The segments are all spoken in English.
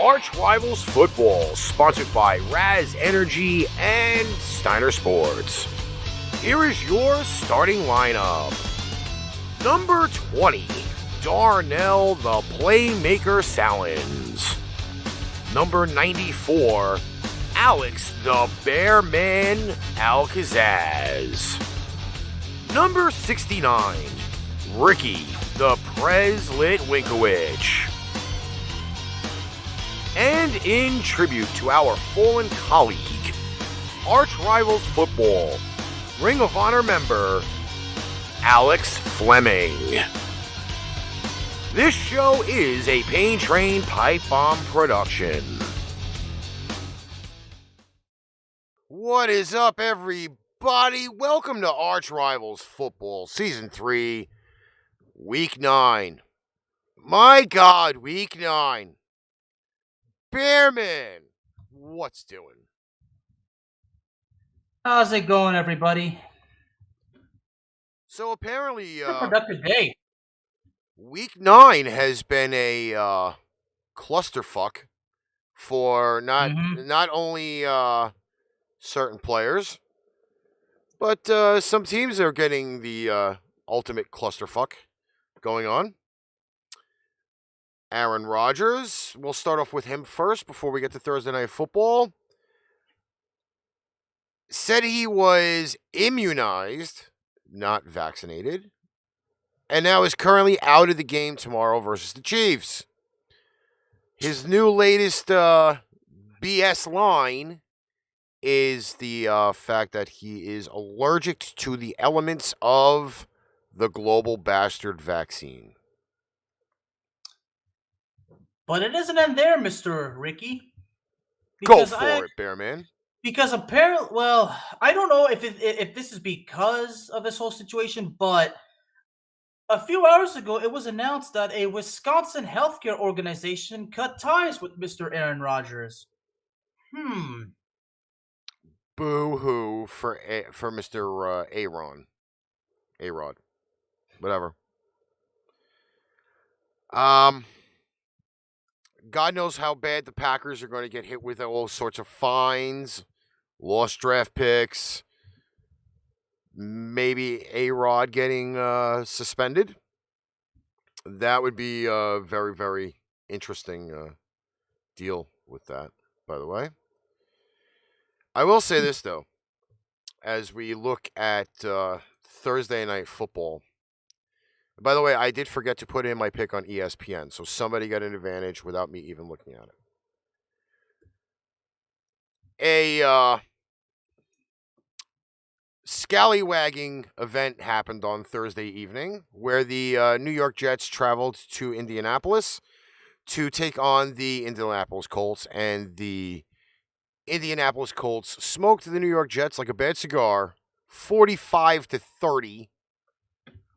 ArchRivals Football, sponsored by Raz Energy and Steiner Sports. Here is your starting lineup. Number 20, Darnell the Playmaker Sallins. Number 94, Alex the Bearman Kazzaz. Number 69, Ricky the Prez Litwinkowich. And in tribute to our fallen colleague, ArchRivals Football, Ring of Honor member, Alex Fleming. This show is a Pain Train Pipe Bomb production. What is up, everybody? Welcome to ArchRivals Football, Season 3, Week 9. My God, Week 9. Bearman, what's doing? How's it going, everybody? So apparently, It's a productive day. Week 9 has been a clusterfuck for not only certain players, but some teams are getting the ultimate clusterfuck going on. Aaron Rodgers, we'll start off with him first before we get to Thursday Night Football. Said he was immunized, not vaccinated, and now is currently out of the game tomorrow versus the Chiefs. His new latest BS line is the fact that he is allergic to the elements of the global bastard vaccine. But it doesn't end there, Mr. Ricky. Go for it, Bearman. Because apparently, well, I don't know if this is because of this whole situation, but a few hours ago, it was announced that a Wisconsin healthcare organization cut ties with Mr. Aaron Rodgers. Boo-hoo for Mr. Aaron. A-Rod. Whatever. God knows how bad the Packers are going to get hit with all sorts of fines, lost draft picks, maybe A-Rod getting suspended. That would be a very, very interesting deal with that, by the way. I will say this, though, as we look at Thursday Night Football. By the way, I did forget to put in my pick on ESPN, so somebody got an advantage without me even looking at it. A scallywagging event happened on Thursday evening where the New York Jets traveled to Indianapolis to take on the Indianapolis Colts, and the Indianapolis Colts smoked the New York Jets like a bad cigar, 45-30.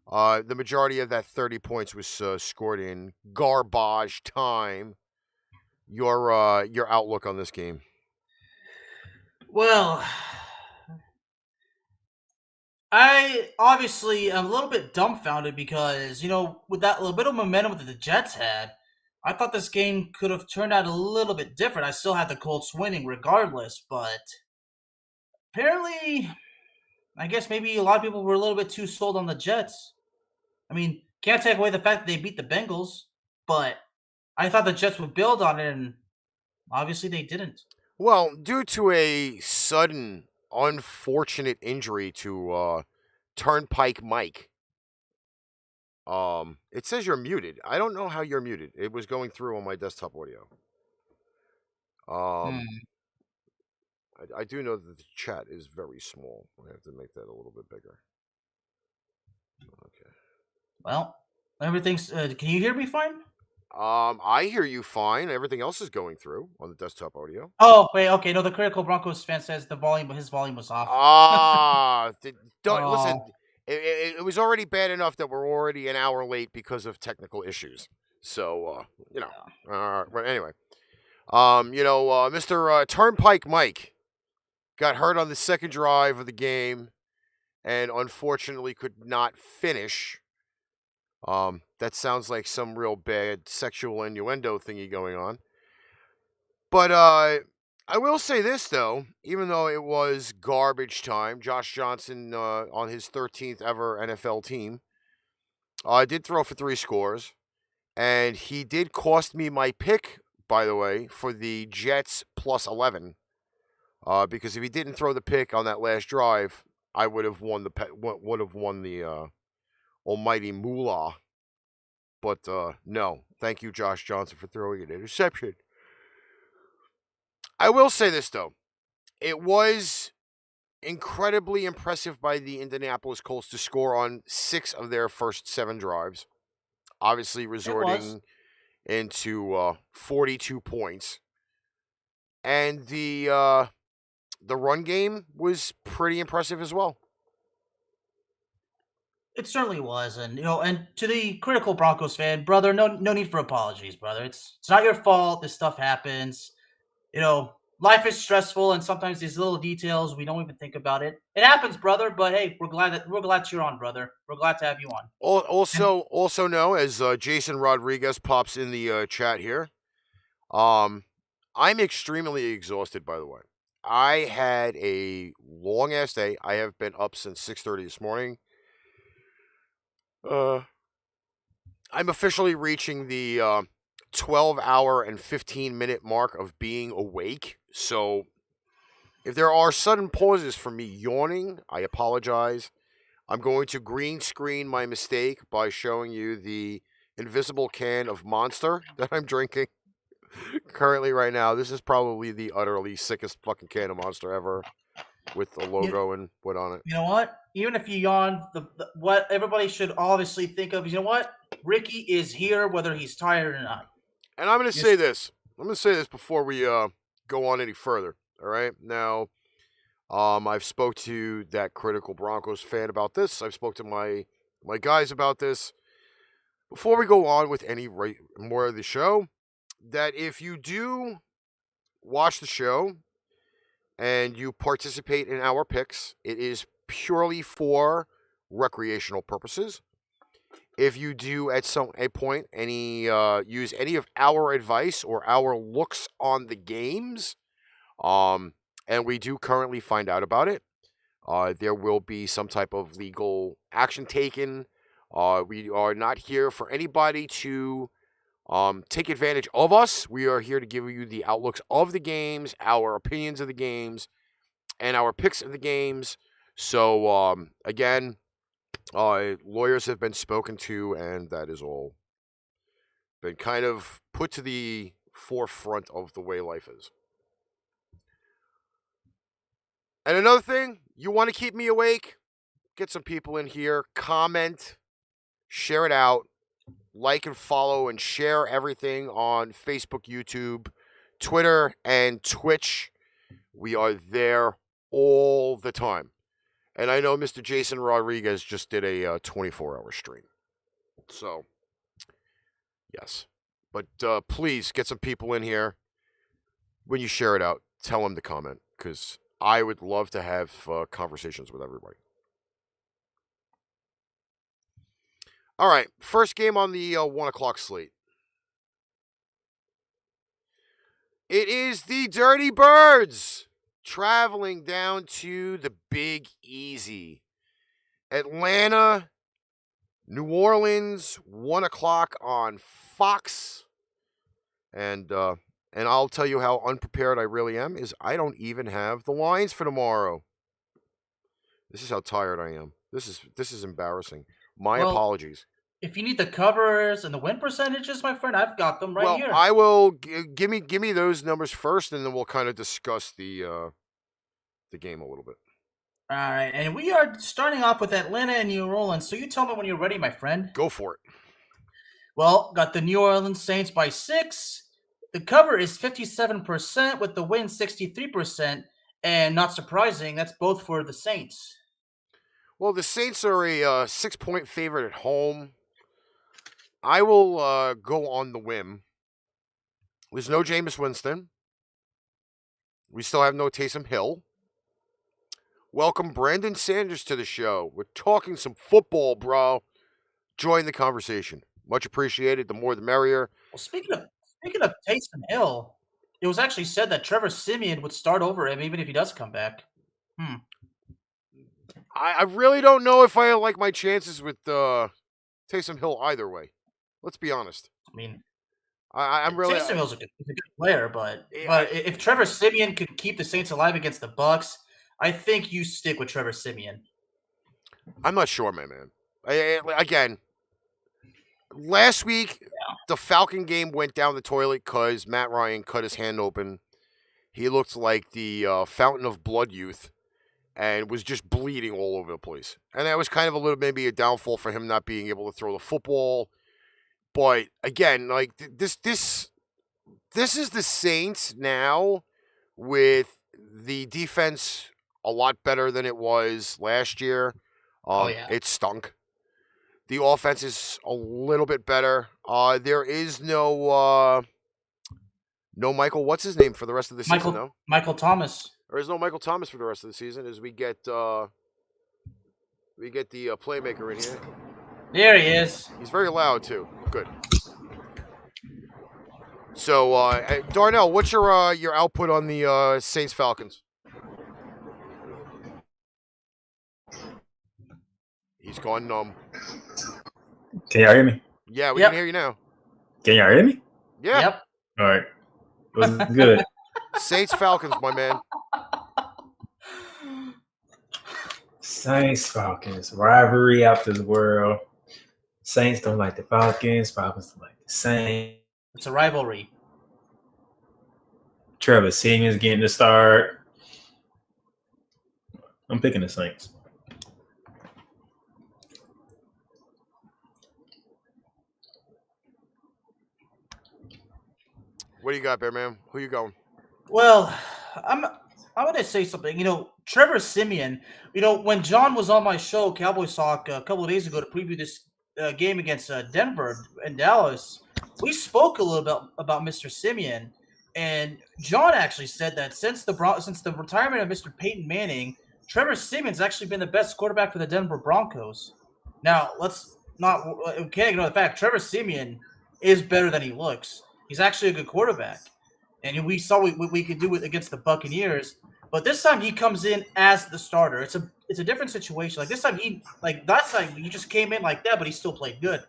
The majority of that 30 points was scored in garbage time. Your outlook on this game? Well, I obviously am a little bit dumbfounded because, with that little bit of momentum that the Jets had, I thought this game could have turned out a little bit different. I still had the Colts winning regardless, but apparently, I guess maybe a lot of people were a little bit too sold on the Jets. I mean, can't take away the fact that they beat the Bengals, but I thought the Jets would build on it, and obviously they didn't. Well, due to a sudden, unfortunate injury to Turnpike Mike, it says you're muted. I don't know how you're muted. It was going through on my desktop audio. I do know that the chat is very small. I have to make that a little bit bigger. Okay. Well, everything's. Can you hear me fine? I hear you fine. Everything else is going through on the desktop audio. Oh, wait, okay. No, the Critical Broncos fan says his volume was off. Listen. It was already bad enough that we're already an hour late because of technical issues. So, but anyway, Mr. Turnpike Mike got hurt on the second drive of the game and unfortunately could not finish. That sounds like some real bad sexual innuendo thingy going on. But I will say this though, even though it was garbage time, Josh Johnson on his 13th ever NFL team did throw for 3 scores, and he did cost me my pick, by the way, for the Jets plus 11. Because if he didn't throw the pick on that last drive, I would have won the almighty moolah. But no, thank you, Josh Johnson, for throwing an interception. I will say this though, it was incredibly impressive by the Indianapolis Colts to score on 6 of their first 7 drives, obviously It was. resorting into 42 points, and the run game was pretty impressive as well. It certainly was, and and to the critical Broncos fan, brother, no need for apologies, brother. It's not your fault. This stuff happens. Life is stressful, and sometimes these little details we don't even think about it. It happens, brother. But hey, we're glad you're on, brother. We're glad to have you on. And Also know, as Jason Rodriguez pops in the chat here, um, I'm extremely exhausted. By the way, I had a long ass day. I have been up since 6:30 this morning. Uh, I'm officially reaching the 12-hour and 15-minute mark of being awake. So if there are sudden pauses from me yawning, I apologize. I'm going to green screen my mistake by showing you the invisible can of Monster that I'm drinking currently right now. This is probably the utterly sickest fucking can of Monster ever, with the you, logo and what on it. you know what? Even if you yawn, what everybody should obviously think of is, Ricky is here, whether he's tired or not. And I'm going to Just say this. I'm going to say this before we go on any further. All right. Now, I've spoke to that critical Broncos fan about this. I've spoke to my guys about this. Before we go on with any more of the show, that if you do watch the show and you participate in our picks, it is purely for recreational purposes. If you do at a point use any of our advice or our looks on the games, and we do currently find out about it, there will be some type of legal action taken. We are not here for anybody to take advantage of us. We are here to give you the outlooks of the games, our opinions of the games, and our picks of the games. So, again, lawyers have been spoken to, and that is all been kind of put to the forefront of the way life is. And another thing, you want to keep me awake? Get some people in here, comment, share it out, like and follow and share everything on Facebook, YouTube, Twitter, and Twitch. We are there all the time. And I know Mr. Jason Rodriguez just did a 24-hour stream. So, yes. But please get some people in here. When you share it out, tell them to comment, because I would love to have conversations with everybody. All right, first game on the 1 o'clock slate. It is the Dirty Birds traveling down to the Big Easy. Atlanta, New Orleans, 1 o'clock on Fox. And I'll tell you how unprepared I really am is I don't even have the lines for tomorrow. This is how tired I am. This is embarrassing. My apologies. If you need the covers and the win percentages, my friend, I've got them right here. I will give me those numbers first, and then we'll kind of discuss the game a little bit. All right, and we are starting off with Atlanta and New Orleans. So you tell me when you're ready, my friend. Go for it. Well, got the New Orleans Saints by 6. The cover is 57%, with the win 63%, and not surprising, that's both for the Saints. Well, the Saints are a 6-point favorite at home. I will go on the whim. There's no Jameis Winston. We still have no Taysom Hill. Welcome Brandon Sanders to the show. We're talking some football, bro. Join the conversation. Much appreciated. The more the merrier. Well, speaking of Taysom Hill, it was actually said that Trevor Siemian would start over him even if he does come back. I really don't know if I like my chances with Taysom Hill either way. Let's be honest. I mean, I'm really. Taysom Hill's he's a good player, but I, if Trevor Siemian could keep the Saints alive against the Bucks, I think you stick with Trevor Siemian. I'm not sure, my man. Again, last week the Falcon game went down the toilet because Matt Ryan cut his hand open. He looked like the fountain of blood youth and was just bleeding all over the place. And that was kind of a little maybe a downfall for him not being able to throw the football. But again, like this is the Saints now with the defense a lot better than it was last year. It stunk. The offense is a little bit better. There is no Michael. What's his name for the rest of the season? though? Michael Thomas. There is no Michael Thomas for the rest of the season as we get the Playmaker in here. There he is. He's very loud too. Good. So Darnell, what's your output on the Saints Falcons? He's gone numb. Can y'all hear me? Yeah, we can hear you now. Can y'all hear me? Yeah. Yep. All right. It was good. Saints Falcons, my man. Saints Falcons rivalry out this world. Saints don't like the Falcons. Falcons don't like the Saints. It's a rivalry. Trevor Siemian's getting the start. I'm picking the Saints. What do you got, Bear Man? Who you going? Well, I'm going to say something. Trevor Siemian, when John was on my show, Cowboys Talk, a couple of days ago to preview this game against Denver and Dallas, we spoke a little bit about Mr. Siemian, and John actually said that since the retirement of Mr. Peyton Manning, Trevor Siemian's actually been the best quarterback for the Denver Broncos. Now, we can't ignore the fact Trevor Siemian is better than he looks. He's actually a good quarterback. And we saw what we could do against the Buccaneers. But this time he comes in as the starter. It's a different situation. Like this time last time he just came in like that, but he still played good.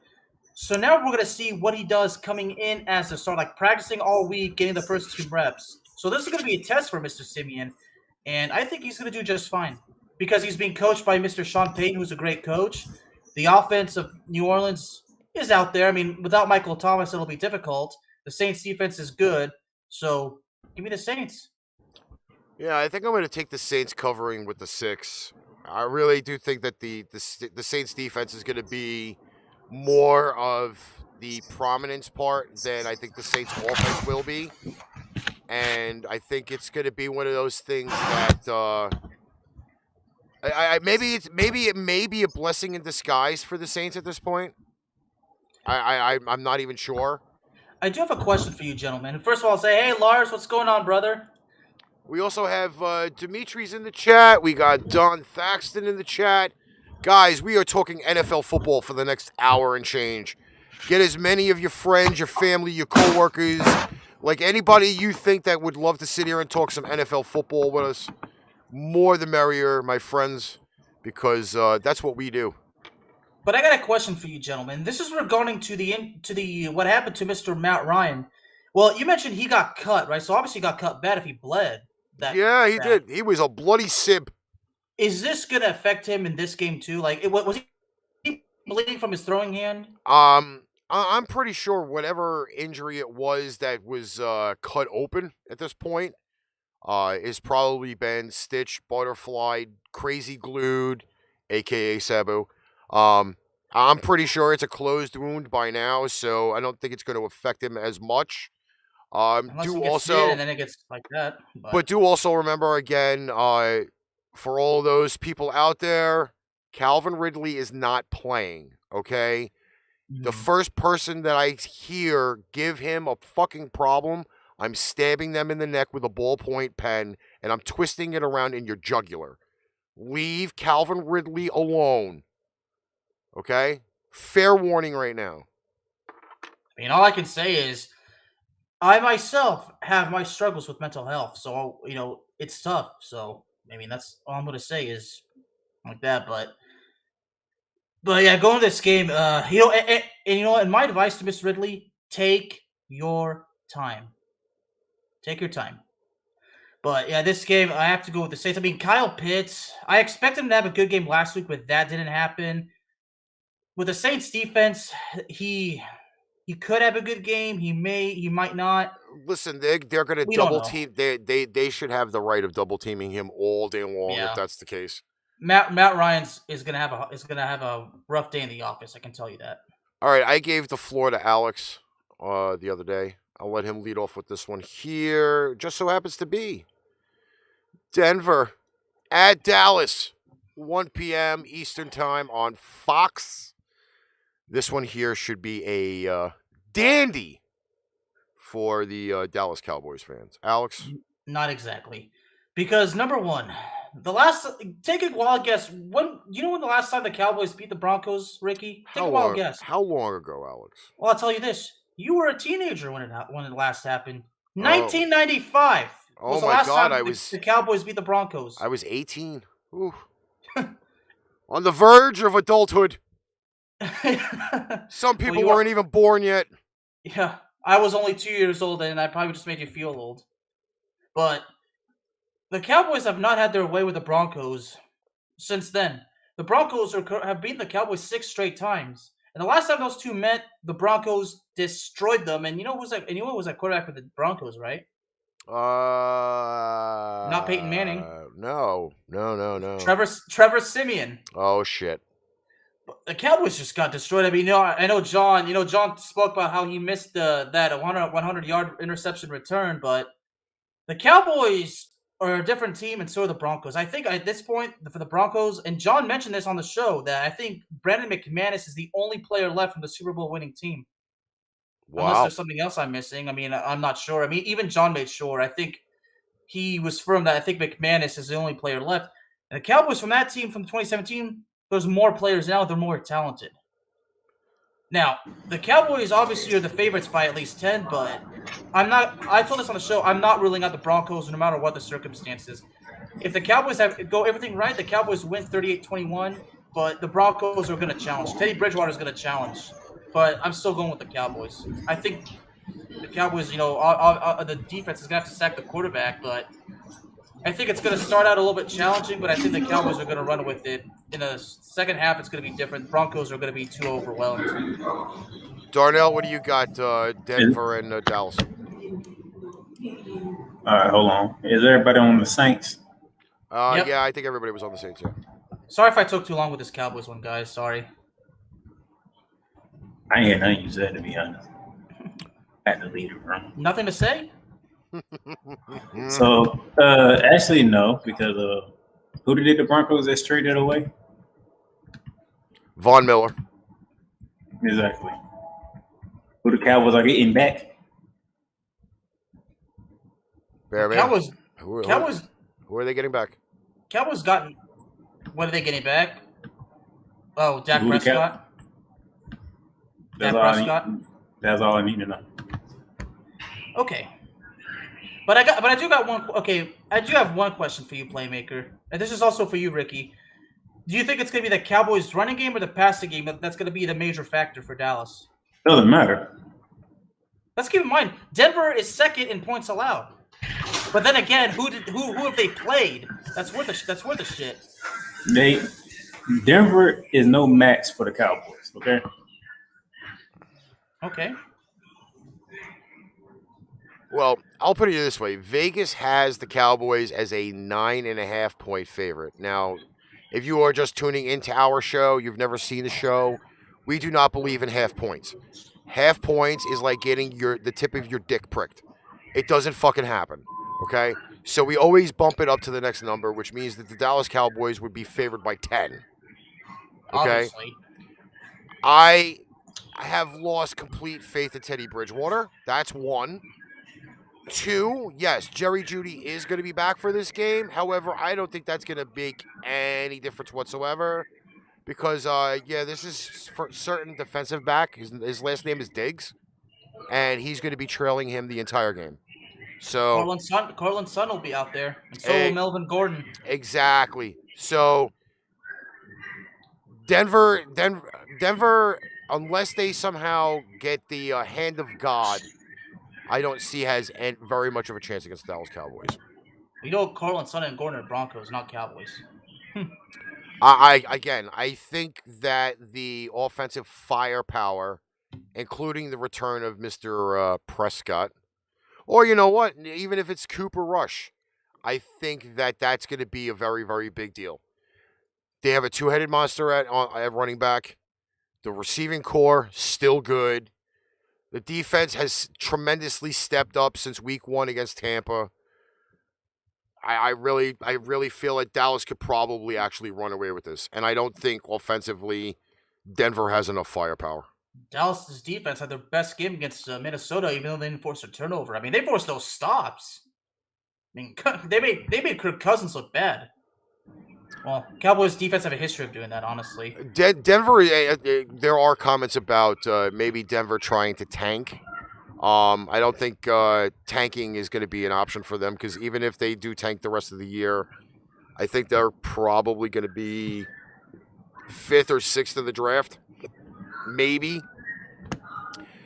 So now we're gonna see what he does coming in as the starter, like practicing all week, getting the first 2 reps. So this is gonna be a test for Mr. Siemian, and I think he's gonna do just fine because he's being coached by Mr. Sean Payton, who's a great coach. The offense of New Orleans is out there. I mean, without Michael Thomas, it'll be difficult. The Saints defense is good, so give me the Saints. Yeah, I think I'm going to take the Saints covering with the 6. I really do think that the Saints defense is going to be more of the prominence part than I think the Saints offense will be, and I think it's going to be one of those things that it may be a blessing in disguise for the Saints at this point. I'm not even sure. I do have a question for you, gentlemen. First of all, I'll say, hey, Lars, what's going on, brother? We also have Dimitri's in the chat. We got Don Thaxton in the chat. Guys, we are talking NFL football for the next hour and change. Get as many of your friends, your family, your coworkers, like anybody you think that would love to sit here and talk some NFL football with us. More the merrier, my friends, because that's what we do. But I got a question for you, gentlemen. This is regarding to the what happened to Mr. Matt Ryan. Well, you mentioned he got cut, right? So obviously he got cut bad if he bled. He did. He was a bloody sib. Is this going to affect him in this game too? Like, was he bleeding from his throwing hand? I'm pretty sure whatever injury it was that was cut open at this point is probably been stitched, butterflied, crazy glued, aka Sabu. I'm pretty sure it's a closed wound by now, so I don't think it's going to affect him as much. Unless he gets hit and then it gets like that. But do also remember again, for all those people out there, Calvin Ridley is not playing. Okay, the first person that I hear give him a fucking problem, I'm stabbing them in the neck with a ballpoint pen and I'm twisting it around in your jugular. Leave Calvin Ridley alone. Okay? Fair warning right now. I mean, all I can say is I myself have my struggles with mental health, so it's tough. So I mean, that's all I'm gonna say is like that. But yeah, going to this game, and and my advice to Miss Ridley: take your time. Take your time. But yeah, this game I have to go with the Saints. I mean, Kyle Pitts. I expected him to have a good game last week, but that didn't happen. With the Saints defense, he could have a good game. He might not. Listen, they're going to We don't double know. team. They should have the right of double teaming him all day long if Yeah. that's the case. Matt Ryan's is gonna have a rough day in the office. I can tell you that. All right, I gave the floor to Alex the other day. I'll let him lead off with this one here. Just so happens to be Denver at Dallas, 1 p.m. Eastern Time on Fox. This one here should be a dandy for the Dallas Cowboys fans. Alex? Not exactly, because number one, take a wild guess. When the last time the Cowboys beat the Broncos, Ricky? Take a wild guess. How long ago, Alex? Well, I'll tell you this: you were a teenager when it last happened. 1995. Oh was the my last God! time the Cowboys beat the Broncos. I was 18. Ooh. On the verge of adulthood. Some people weren't even born yet. Yeah, I was only 2 years old, and I probably just made you feel old. But the Cowboys have not had their way with the Broncos since then. The Broncos have beaten the Cowboys 6 straight times, and the last time those two met, the Broncos destroyed them. And who was that quarterback for the Broncos, right? Not Peyton Manning. No. Trevor Siemian. Oh shit. The Cowboys just got destroyed. I mean, I know John. John spoke about how he missed that 100-yard interception return, but the Cowboys are a different team, and so are the Broncos. I think at this point for the Broncos, and John mentioned this on the show, that I think Brandon McManus is the only player left from the Super Bowl winning team. Wow. Unless there's something else I'm missing. I mean, I'm not sure. I mean, even John made sure. I think he was firm that I think McManus is the only player left. And the Cowboys from that team from 2017, there's more players now. They're more talented. Now, the Cowboys obviously are the favorites by at least 10, but I told this on the show, I'm not ruling out the Broncos no matter what the circumstances. If the Cowboys go everything right, the Cowboys win 38-21, but the Broncos are going to challenge. Teddy Bridgewater is going to challenge, but I'm still going with the Cowboys. I think the Cowboys, the defense is going to have to sack the quarterback, but I think it's going to start out a little bit challenging, but I think the Cowboys are going to run with it. In the second half, it's going to be different. The Broncos are going to be too overwhelmed. Darnell, what do you got? Denver and Dallas. All right, hold on. Is everybody on the Saints? Yep. Yeah, I think everybody was on the Saints. Yeah. Sorry if I took too long with this Cowboys one, guys. Sorry. I ain't had nothing you said, to be honest. I had to leave the room. Nothing to say? So, actually, no, because who did the Broncos that traded away? Von Miller. Exactly. Who the Cowboys are getting back? Cowboys. Who are they getting back? Cowboys got. What are they getting back? Oh, Dak Prescott. That's all I need to know. Okay. But I do got one. Okay, I do have one question for you, Playmaker, and this is also for you, Ricky. Do you think it's going to be the Cowboys' running game or the passing game that's going to be the major factor for Dallas? Doesn't matter. Let's keep in mind Denver is second in points allowed. But then again, who have they played? That's worth a shit. Denver is no match for the Cowboys. Okay. Okay. Well, I'll put it this way. Vegas has the Cowboys as a 9.5-point favorite. Now, if you are just tuning into our show, you've never seen the show, we do not believe in half points. Half points is like getting the tip of your dick pricked. It doesn't fucking happen, okay? So we always bump it up to the next number, which means that the Dallas Cowboys would be favored by 10. Okay? Obviously. I have lost complete faith in Teddy Bridgewater. That's one. Two, yes, Jerry Jeudy is going to be back for this game. However, I don't think that's going to make any difference whatsoever because, this is for certain defensive back. His last name is Diggs. and he's going to be trailing him the entire game. So Cortland Sutton will be out there, and so will Melvin Gordon. Exactly. So Denver, unless they somehow get the hand of God, I don't see has very much of a chance against the Dallas Cowboys. You know, Cortland Sutton and Gordon are Broncos, not Cowboys. I think that the offensive firepower, including the return of Mr. Prescott, or you know what, even if it's Cooper Rush, I think that that's going to be a very, very big deal. They have a two-headed monster at running back. The receiving core still good. The defense has tremendously stepped up since week 1 against Tampa. I really feel that Dallas could probably actually run away with this, and I don't think offensively Denver has enough firepower. Dallas's defense had their best game against Minnesota, even though they didn't force a turnover. I mean, they forced those stops. I mean, they made Kirk Cousins look bad. Well, Cowboys defense have a history of doing that, honestly. Denver, there are comments about maybe Denver trying to tank. I don't think tanking is going to be an option for them, because even if they do tank the rest of the year, I think they're probably going to be 5th or 6th in the draft, maybe.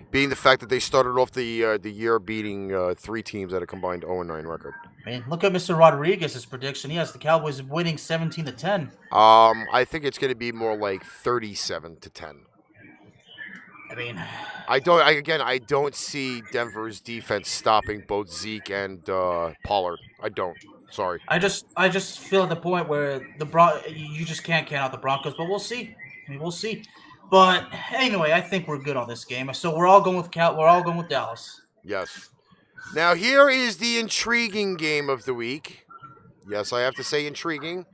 Being the fact that they started off the year beating 3 teams at a combined 0-9 record. I mean, look at Mr. Rodriguez's prediction. He has the Cowboys winning 17-10. I think it's going to be more like 37-10. I mean, I don't see Denver's defense stopping both Zeke and Pollard. I don't. Sorry. I just feel at the point where you just can't count out the Broncos, but we'll see. I mean, we'll see. But anyway, I think we're good on this game. So we're all going with Dallas. Yes. Now here is the intriguing game of the week. Yes, I have to say intriguing.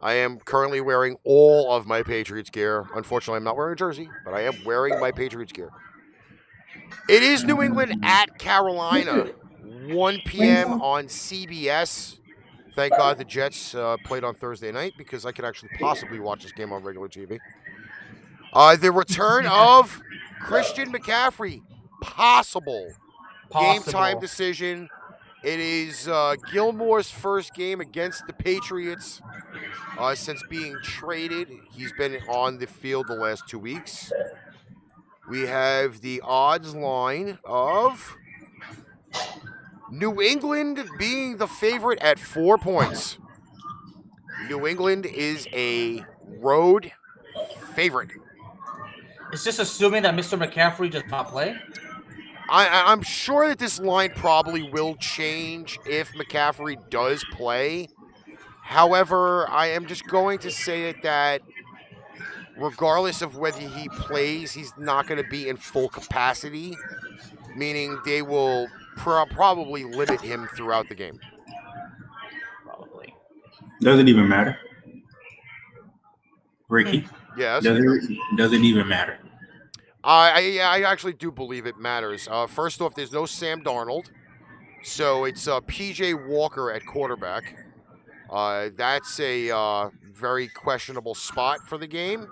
I am currently wearing all of my Patriots gear. Unfortunately, I'm not wearing a jersey, but I am wearing my Patriots gear. It is New England at Carolina, 1 p.m. on CBS. Thank God the Jets played on Thursday night, because I could actually possibly watch this game on regular TV. The return of Christian McCaffrey, possible. Game time decision. It is Gilmore's first game against the Patriots since being traded. He's been on the field the last 2 weeks. We have the odds line of New England being the favorite at 4 points. New England is a road favorite. Is this assuming that Mr. McCaffrey does not play? I'm sure that this line probably will change if McCaffrey does play. However, I am just going to say it that regardless of whether he plays, he's not going to be in full capacity, meaning they will probably limit him throughout the game. Probably. Does it even matter? Ricky? Yes. Does it even matter? I actually do believe it matters. First off, there's no Sam Darnold, so it's P.J. Walker at quarterback. That's a very questionable spot for the game.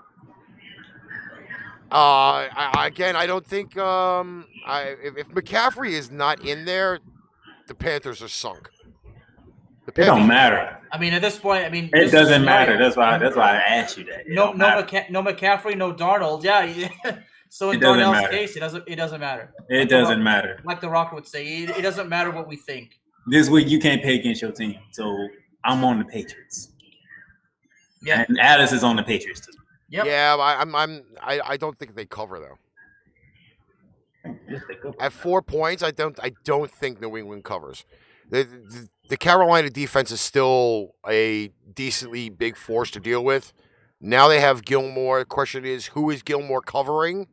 I don't think if McCaffrey is not in there, the Panthers are sunk. It don't matter. I mean, at this point, it doesn't matter. That's why I asked you that. No McCaffrey, no Darnold. Yeah. So in Darnell's case, it doesn't matter. It doesn't matter. Like the Rocker would say, it doesn't matter what we think. This week you can't pay against your team, so I'm on the Patriots. Yeah, and Alice is on the Patriots too. Yep. Yeah, I don't think they cover though. At 4 points, I don't think New England covers. The Carolina defense is still a decently big force to deal with. Now they have Gilmore. The question is, who is Gilmore covering?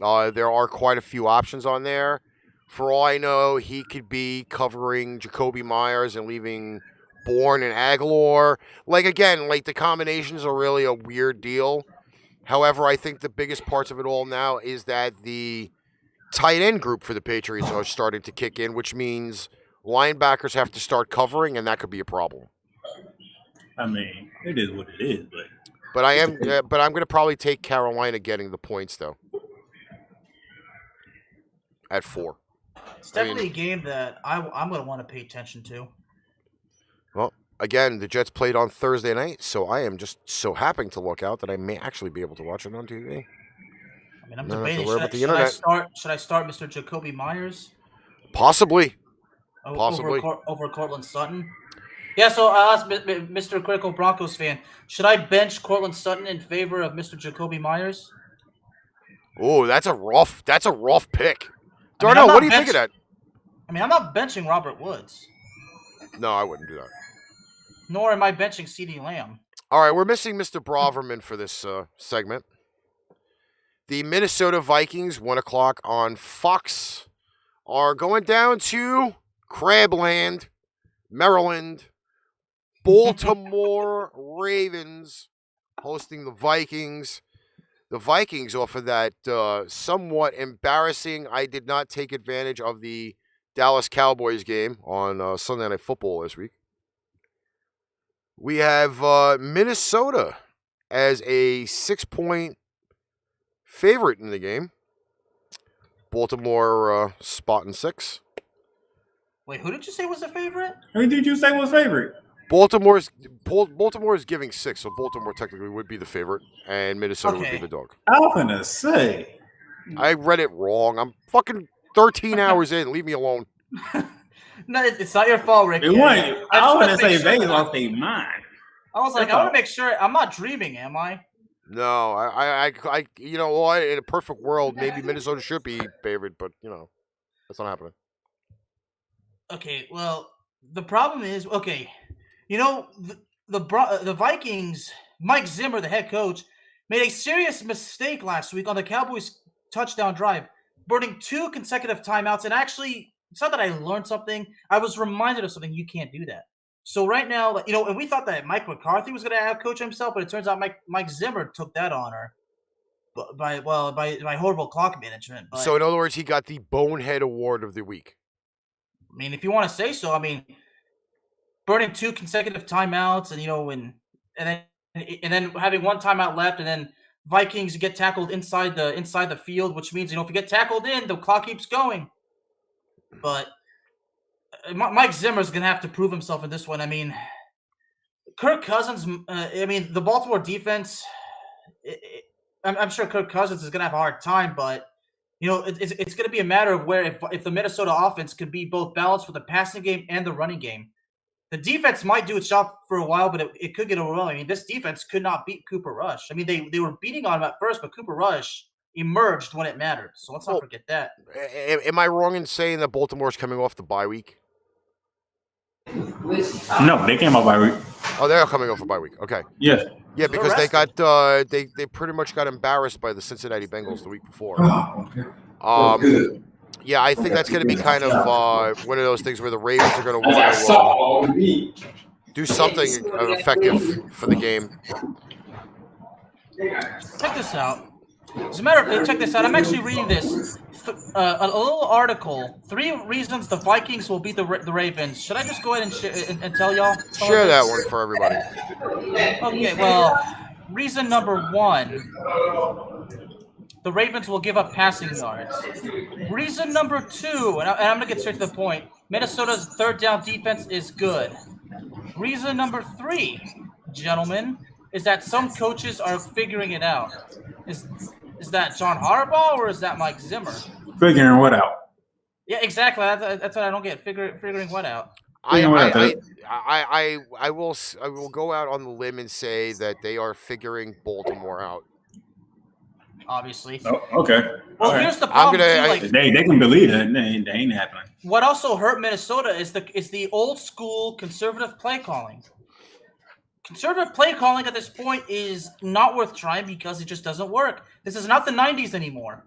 There are quite a few options on there. For all I know, he could be covering Jacoby Myers and leaving Bourne and Aguilar. The combinations are really a weird deal. However, I think the biggest parts of it all now is that the tight end group for the Patriots are starting to kick in, which means linebackers have to start covering, and that could be a problem. I mean, it is what it is, but I'm going to probably take Carolina getting the points, though. at 4. It's definitely a game that I'm going to want to pay attention to. Well, again, the Jets played on Thursday night, so I am just so happy to look out that I may actually be able to watch it on TV. I mean, I'm Not have to debating. worry about the Should I internet. start Mr. Jacoby Myers Possibly. over Cortland Sutton? Yeah, so I asked Mr. Critical Broncos fan, should I bench Cortland Sutton in favor of Mr. Jacoby Myers? Oh, that's a rough pick. Darnell, what do you think of that? I mean, I'm not benching Robert Woods. No, I wouldn't do that. Nor am I benching CeeDee Lamb. All right, we're missing Mr. Braverman for this segment. The Minnesota Vikings, 1 o'clock on Fox, are going down to Crabland, Maryland. Baltimore Ravens hosting the Vikings. The Vikings off of that somewhat embarrassing, I did not take advantage of the Dallas Cowboys game on Sunday Night Football this week. We have Minnesota as a 6-point favorite in the game. Baltimore spotting 6. Wait, who did you say was the favorite? Who did you say was favorite? Baltimore is giving 6, so Baltimore technically would be the favorite, and Minnesota would be the dog. I was gonna say. I read it wrong. I'm fucking 13 hours in. Leave me alone. No, it's not your fault, Rick. I was gonna say Vegas lost their mind. I was like, I want to make sure I'm not dreaming, am I? No, I you know what? In a perfect world, maybe Minnesota should be favored, but you know, that's not happening. Okay, well, the problem is, you know, the Vikings, Mike Zimmer, the head coach, made a serious mistake last week on the Cowboys touchdown drive, burning 2 consecutive timeouts. And actually, it's not that I learned something. I was reminded of something. You can't do that. So right now, you know, and we thought that Mike McCarthy was going to outcoach himself, but it turns out Mike Zimmer took that honor by horrible clock management. But, so in other words, he got the Bonehead Award of the week. I mean, if you want to say so, I mean, burning 2 consecutive timeouts, and you know, and then having 1 timeout left, and then Vikings get tackled inside the field, which means, you know, if you get tackled in, the clock keeps going. But Mike Zimmer's gonna have to prove himself in this one. I mean, Kirk Cousins. I mean, the Baltimore defense. I'm sure Kirk Cousins is gonna have a hard time, but you know, it's gonna be a matter of where if the Minnesota offense could be both balanced with the passing game and the running game. The defense might do its job for a while, but it could get overwhelming. I mean, this defense could not beat Cooper Rush. I mean, they were beating on him at first, but Cooper Rush emerged when it mattered. So let's not forget that. Am I wrong in saying that Baltimore's coming off the bye week? No, they came off bye week. Oh, they're coming off a bye week. Okay. Yeah. Yeah, because they got they pretty much got embarrassed by the Cincinnati Bengals the week before. Yeah, I think that's going to be kind of one of those things where the Ravens are going to want to do something effective for the game. Check this out. As a matter of fact, check this out. I'm actually reading this. A little article. 3 reasons the Vikings will beat the Ravens. Should I just go ahead and tell y'all? Share that one for everybody. Okay, well, reason number 1. The Ravens will give up passing yards. Reason number 2, and I'm going to get straight to the point. Minnesota's third down defense is good. Reason number 3, gentlemen, is that some coaches are figuring it out. Is that John Harbaugh or is that Mike Zimmer? Figuring what out? Yeah, exactly. That's what I don't get. Figuring what out? I will go out on the limb and say that they are figuring Baltimore out. Obviously. Oh, okay. Well, here's the problem. They can believe it. They ain't happening. What also hurt Minnesota is the old school conservative play calling. Conservative play calling at this point is not worth trying because it just doesn't work. This is not the 90s anymore.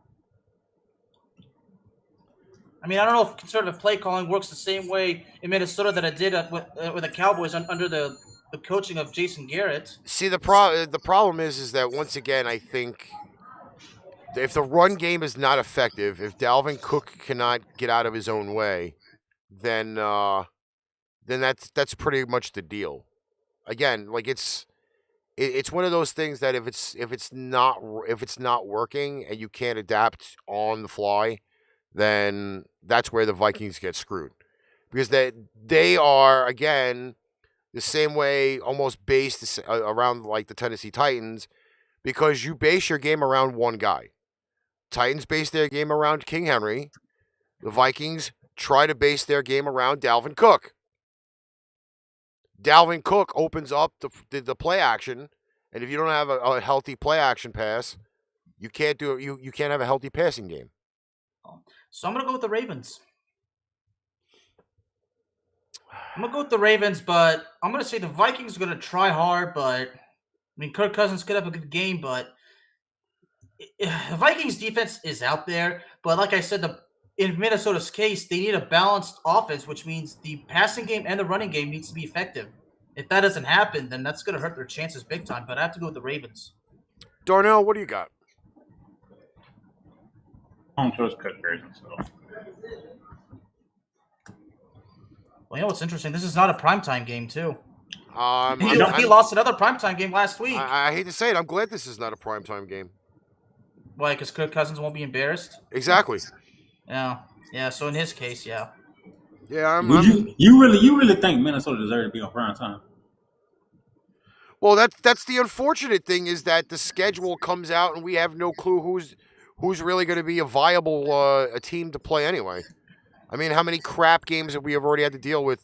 I mean, I don't know if conservative play calling works the same way in Minnesota that it did with the Cowboys under the coaching of Jason Garrett. See, the problem is that once again, I think if the run game is not effective, if Dalvin Cook cannot get out of his own way, then that's pretty much the deal. Again, like it's one of those things that if it's not working and you can't adapt on the fly, then that's where the Vikings get screwed. Because they are, again, the same way, almost based around like the Tennessee Titans, because you base your game around one guy. Titans base their game around King Henry. The Vikings try to base their game around Dalvin Cook. Dalvin Cook opens up the play action, and if you don't have a healthy play action pass, you can't do it. You can't have a healthy passing game. So I'm gonna go with the Ravens. I'm gonna go with the Ravens, but I'm gonna say the Vikings are gonna try hard. But I mean, Kirk Cousins could have a good game, but the Vikings defense is out there. But like I said, in Minnesota's case, they need a balanced offense, which means the passing game and the running game needs to be effective. If that doesn't happen, then that's gonna hurt their chances big time. But I have to go with the Ravens. Darnell, what do you got? I don't trust Kirk Cousins, so. Well, you know what's interesting? This is not a primetime game, too. He He lost another primetime game last week. I hate to say it. I'm glad this is not a primetime game. Why? Because Kirk Cousins won't be embarrassed? Exactly. Yeah. Yeah, so in his case, yeah. Yeah, You really think Minnesota deserves to be on prime time? Well, that's the unfortunate thing, is that the schedule comes out and we have no clue who's really going to be a viable a team to play anyway. I mean, how many crap games have we already had to deal with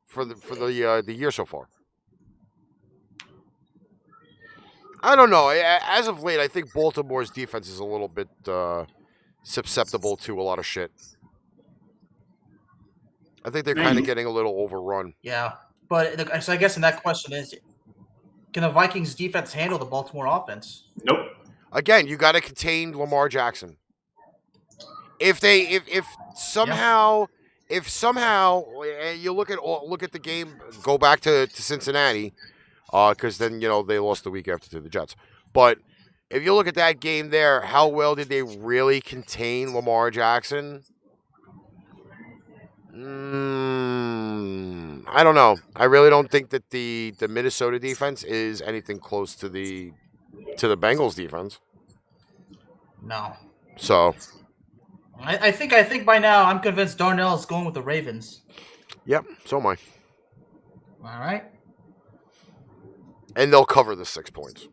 for the year so far? I don't know. As of late, I think Baltimore's defense is a little bit susceptible to a lot of shit. I think they're kind of getting a little overrun. Yeah. But so I guess in that question is, can the Vikings defense handle the Baltimore offense? Nope. Again, you got to contain Lamar Jackson. If somehow you look at the game, go back to Cincinnati, because then they lost the week after to the Jets. But if you look at that game there, how well did they really contain Lamar Jackson? I don't know. I really don't think that the Minnesota defense is anything close to the Bengals defense. No. So I think by now I'm convinced Darnell is going with the Ravens. Yep, so am I. All right. And they'll cover the 6 points.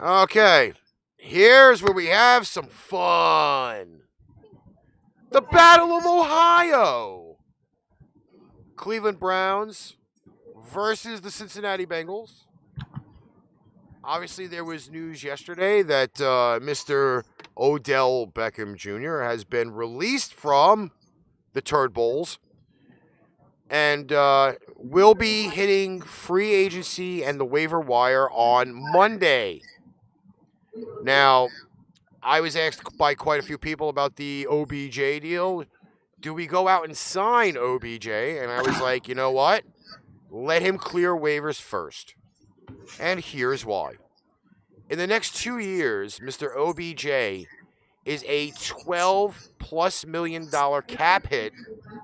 Okay. Here's where we have some fun. The Battle of Ohio. Cleveland Browns versus the Cincinnati Bengals. Obviously, there was news yesterday that Mr. Odell Beckham Jr. has been released from the Turd Bowls and will be hitting free agency and the waiver wire on Monday. Now, I was asked by quite a few people about the OBJ deal. Do we go out and sign OBJ? And I was like, you know what? Let him clear waivers first. And here's why. In the next 2 years, Mr. OBJ is a $12+ million cap hit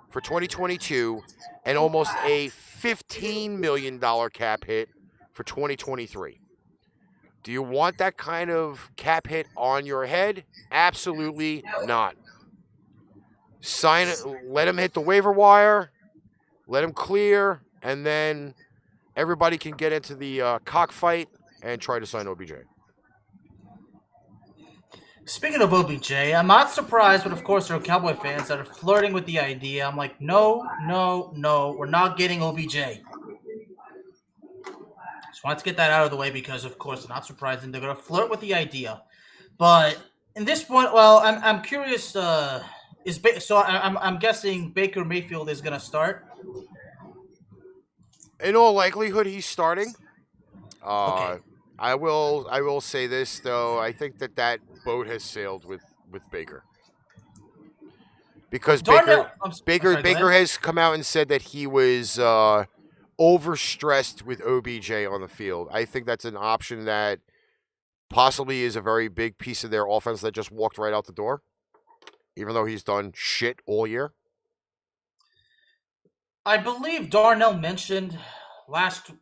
for 2022 and almost a $15 million cap hit for 2023. Do you want that kind of cap hit on your head? Absolutely not. Sign it, let him hit the waiver wire, let him clear, and then everybody can get into the cockfight and try to sign OBJ. Speaking of OBJ, I'm not surprised, but of course there are Cowboy fans that are flirting with the idea. I'm like, no, we're not getting OBJ. Just wanted to get that out of the way because, of course, not surprising. They're going to flirt with the idea. But in this point, well, I'm curious. I'm guessing Baker Mayfield is going to start. In all likelihood, he's starting. Okay. I will say this though. I think that boat has sailed with Baker because Baker has come out and said that he was overstressed with OBJ on the field. I think that's an option that possibly is a very big piece of their offense that just walked right out the door, even though he's done shit all year. I believe Darnell mentioned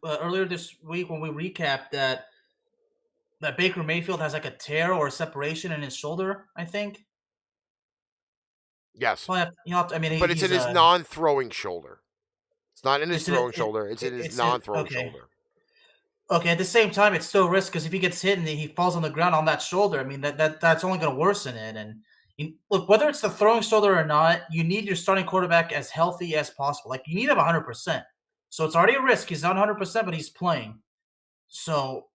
earlier this week when we recapped that Baker Mayfield has like a tear or a separation in his shoulder, I think. Yes, I mean, but it's in he's his non-throwing shoulder. It's not in his it's in throwing it, shoulder. It's in his it's non-throwing okay. shoulder. Okay, at the same time, it's still a risk because if he gets hit and he falls on the ground on that shoulder, I mean that's only going to worsen it. And look, whether it's the throwing shoulder or not, you need your starting quarterback as healthy as possible. Like you need him 100%. So it's already a risk. He's not 100%, but he's playing. So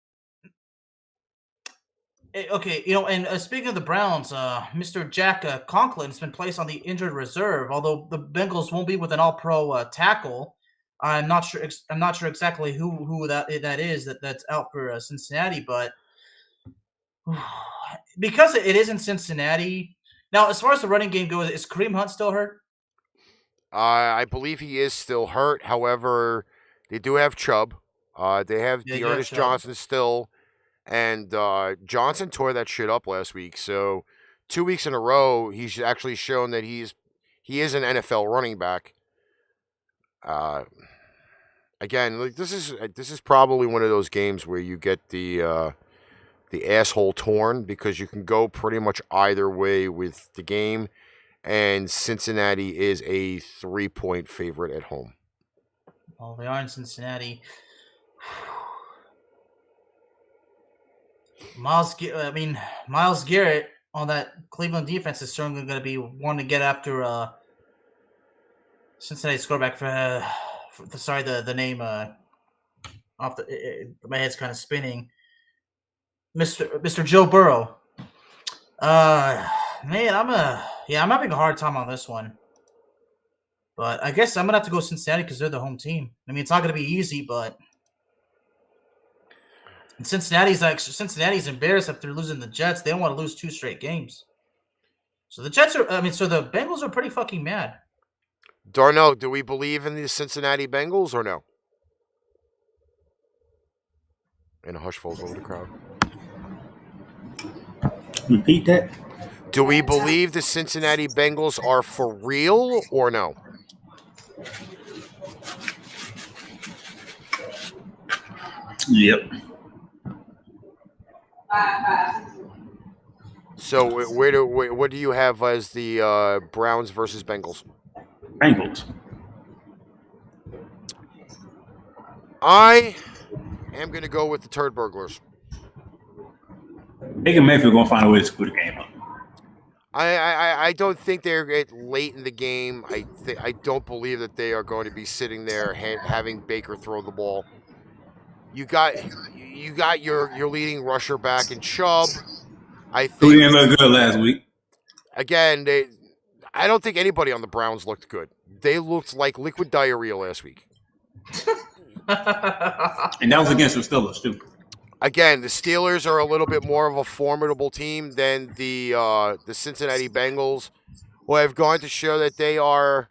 okay, and speaking of the Browns, Mr. Jack Conklin's been placed on the injured reserve. Although the Bengals won't be with an All-Pro tackle, I'm not sure. I'm not sure exactly who that is that's out for Cincinnati, but because it is in Cincinnati now. As far as the running game goes, is Kareem Hunt still hurt? I believe he is still hurt. However, they do have Chubb. They have Yeah, you have Dearness Chubb. Johnson still, and Johnson tore that shit up last week. So 2 weeks in a row, he's actually shown that he is an NFL running back. Again, like this is probably one of those games where you get the asshole torn because you can go pretty much either way with the game, and Cincinnati is a 3-point favorite at home. Well, they are in Cincinnati. Miles Garrett on that Cleveland defense is certainly going to be one to get after Cincinnati quarterback the name off my head's kind of spinning. Mr. Joe Burrow. Man, I'm having a hard time on this one. But I guess I'm gonna have to go Cincinnati because they're the home team. I mean, it's not gonna be easy, but Cincinnati's embarrassed after losing the Jets. They don't want to lose 2 straight games. So the Bengals are pretty fucking mad. Darnell, do we believe in the Cincinnati Bengals or no? And a hush falls over the crowd. Repeat that. Do we believe the Cincinnati Bengals are for real or no? Yep. So what do you have as the Browns versus Bengals? Bengals. I am going to go with the Turd Burglars. Baker Mayfield gonna find a way to screw the game up. I don't think they're late in the game. I don't believe that they are going to be sitting there having Baker throw the ball. You got your leading rusher back in Chubb. I Who think didn't look good last week? again I don't think anybody on the Browns looked good. They looked like liquid diarrhea last week. And that was against the Steelers too. Again, the Steelers are a little bit more of a formidable team than the Cincinnati Bengals, who have gone to show that they are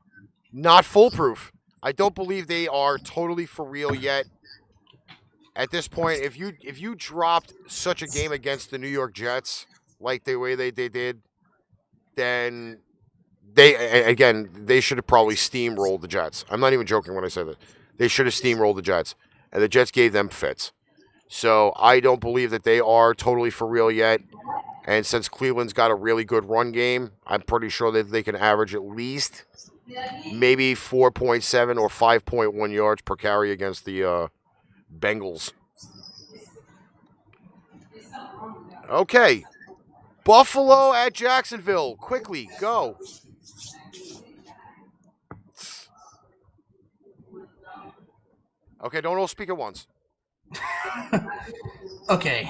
not foolproof. I don't believe they are totally for real yet. At this point, if you dropped such a game against the New York Jets like the way they did, then they should have probably steamrolled the Jets. I'm not even joking when I say that. They should have steamrolled the Jets, and the Jets gave them fits. So I don't believe that they are totally for real yet. And since Cleveland's got a really good run game, I'm pretty sure that they can average at least maybe 4.7 or 5.1 yards per carry against the Bengals. Okay. Buffalo at Jacksonville. Quickly, go. Okay, don't all speak at once. Okay.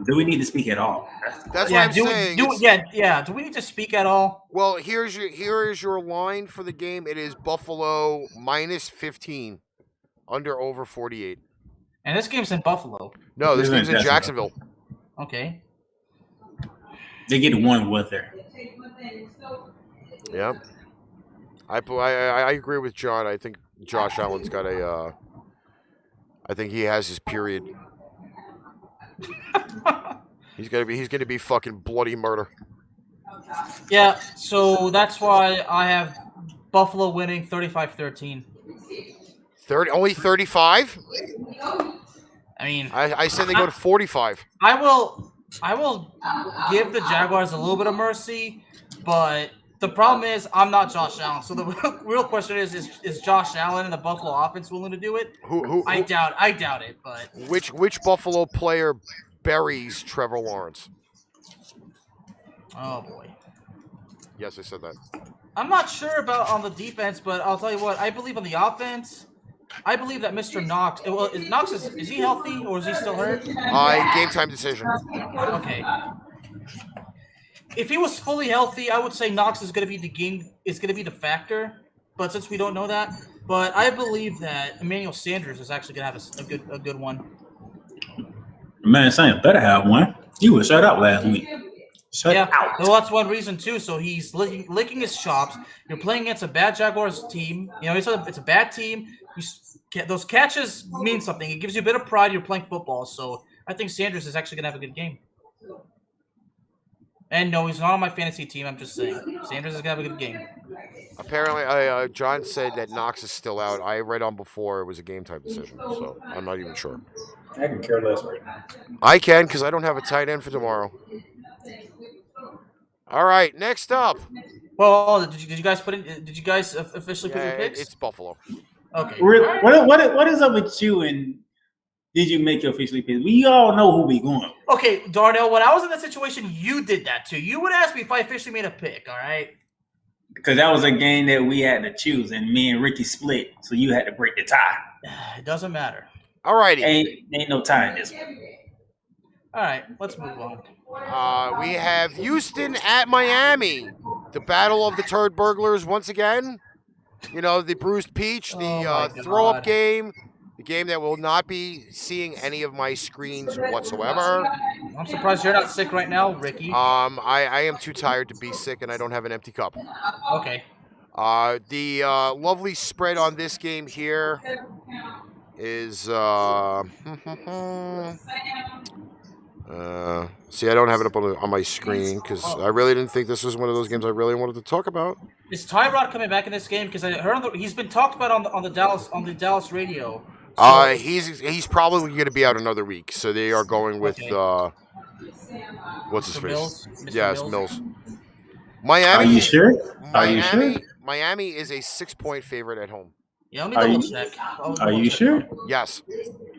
Do we need to speak at all? That's what I'm saying. Do we need to speak at all? Well, here is your line for the game. It is Buffalo minus 15, under over 48. And this game's in Buffalo. No, this game's in Jacksonville. Okay. They get one with her. Yeah. I agree with John. I think Josh Allen's got I think he has his period. He's gonna be fucking bloody murder. Yeah, so that's why I have Buffalo winning 35-13. Only 35? I mean, I said they go to 45. I will give the Jaguars a little bit of mercy, but The problem is I'm not Josh Allen. So the real question is Josh Allen and the Buffalo offense willing to do it? I doubt it, but Which Buffalo player buries Trevor Lawrence? oh boy. Yes, I said that. I'm not sure about on the defense, but I'll tell you what, I believe on the offense. I believe that Mr. Knox. Well, Knox is he healthy or is he still hurt? Game time decision. Okay. If he was fully healthy, I would say Knox is going to be the factor. But since we don't know that, but I believe that Emmanuel Sanders is actually going to have a good one. Man, Sam better have one. He was shut out last week. Shut out. Well, that's one reason too. So he's licking his chops. You're playing against a bad Jaguars team. You know, it's a bad team. Those catches mean something. It gives you a bit of pride. You're playing football. So I think Sanders is actually going to have a good game. And no, he's not on my fantasy team. I'm just saying. Sanders is going to have a good game. Apparently, John said that Knox is still out. I read on before it was a game time decision, so I'm not even sure. I can care less right now. I can because I don't have a tight end for tomorrow. All right, next up. Well, did you guys put in? Did you guys officially put your picks? It's Buffalo. Okay. What is up with you and did you make your officially pick? We all know who we going. Okay, Darnell, when I was in that situation, you did that too. You would ask me if I officially made a pick, all right? Because that was a game that we had to choose, and me and Ricky split, so you had to break the tie. It doesn't matter. All righty. Ain't no tie in this one. All right, let's move on. We have Houston at Miami. The battle of the turd burglars once again. You know, the bruised peach, the throw-up game. The game that will not be seeing any of my screens whatsoever. I'm surprised you're not sick right now, Ricky. I am too tired to be sick, and I don't have an empty cup. Okay. The lovely spread on this game here is see, I don't have it up on my screen because I really didn't think this was one of those games I really wanted to talk about. Is Tyrod coming back in this game? Because I heard he's been talked about on the Dallas radio. He's probably going to be out another week, so they are going with what's his face? Yes, Mills. Miami. Are you sure? Miami is a 6-point favorite at home. Yeah, let me double check. Are you sure? Yes.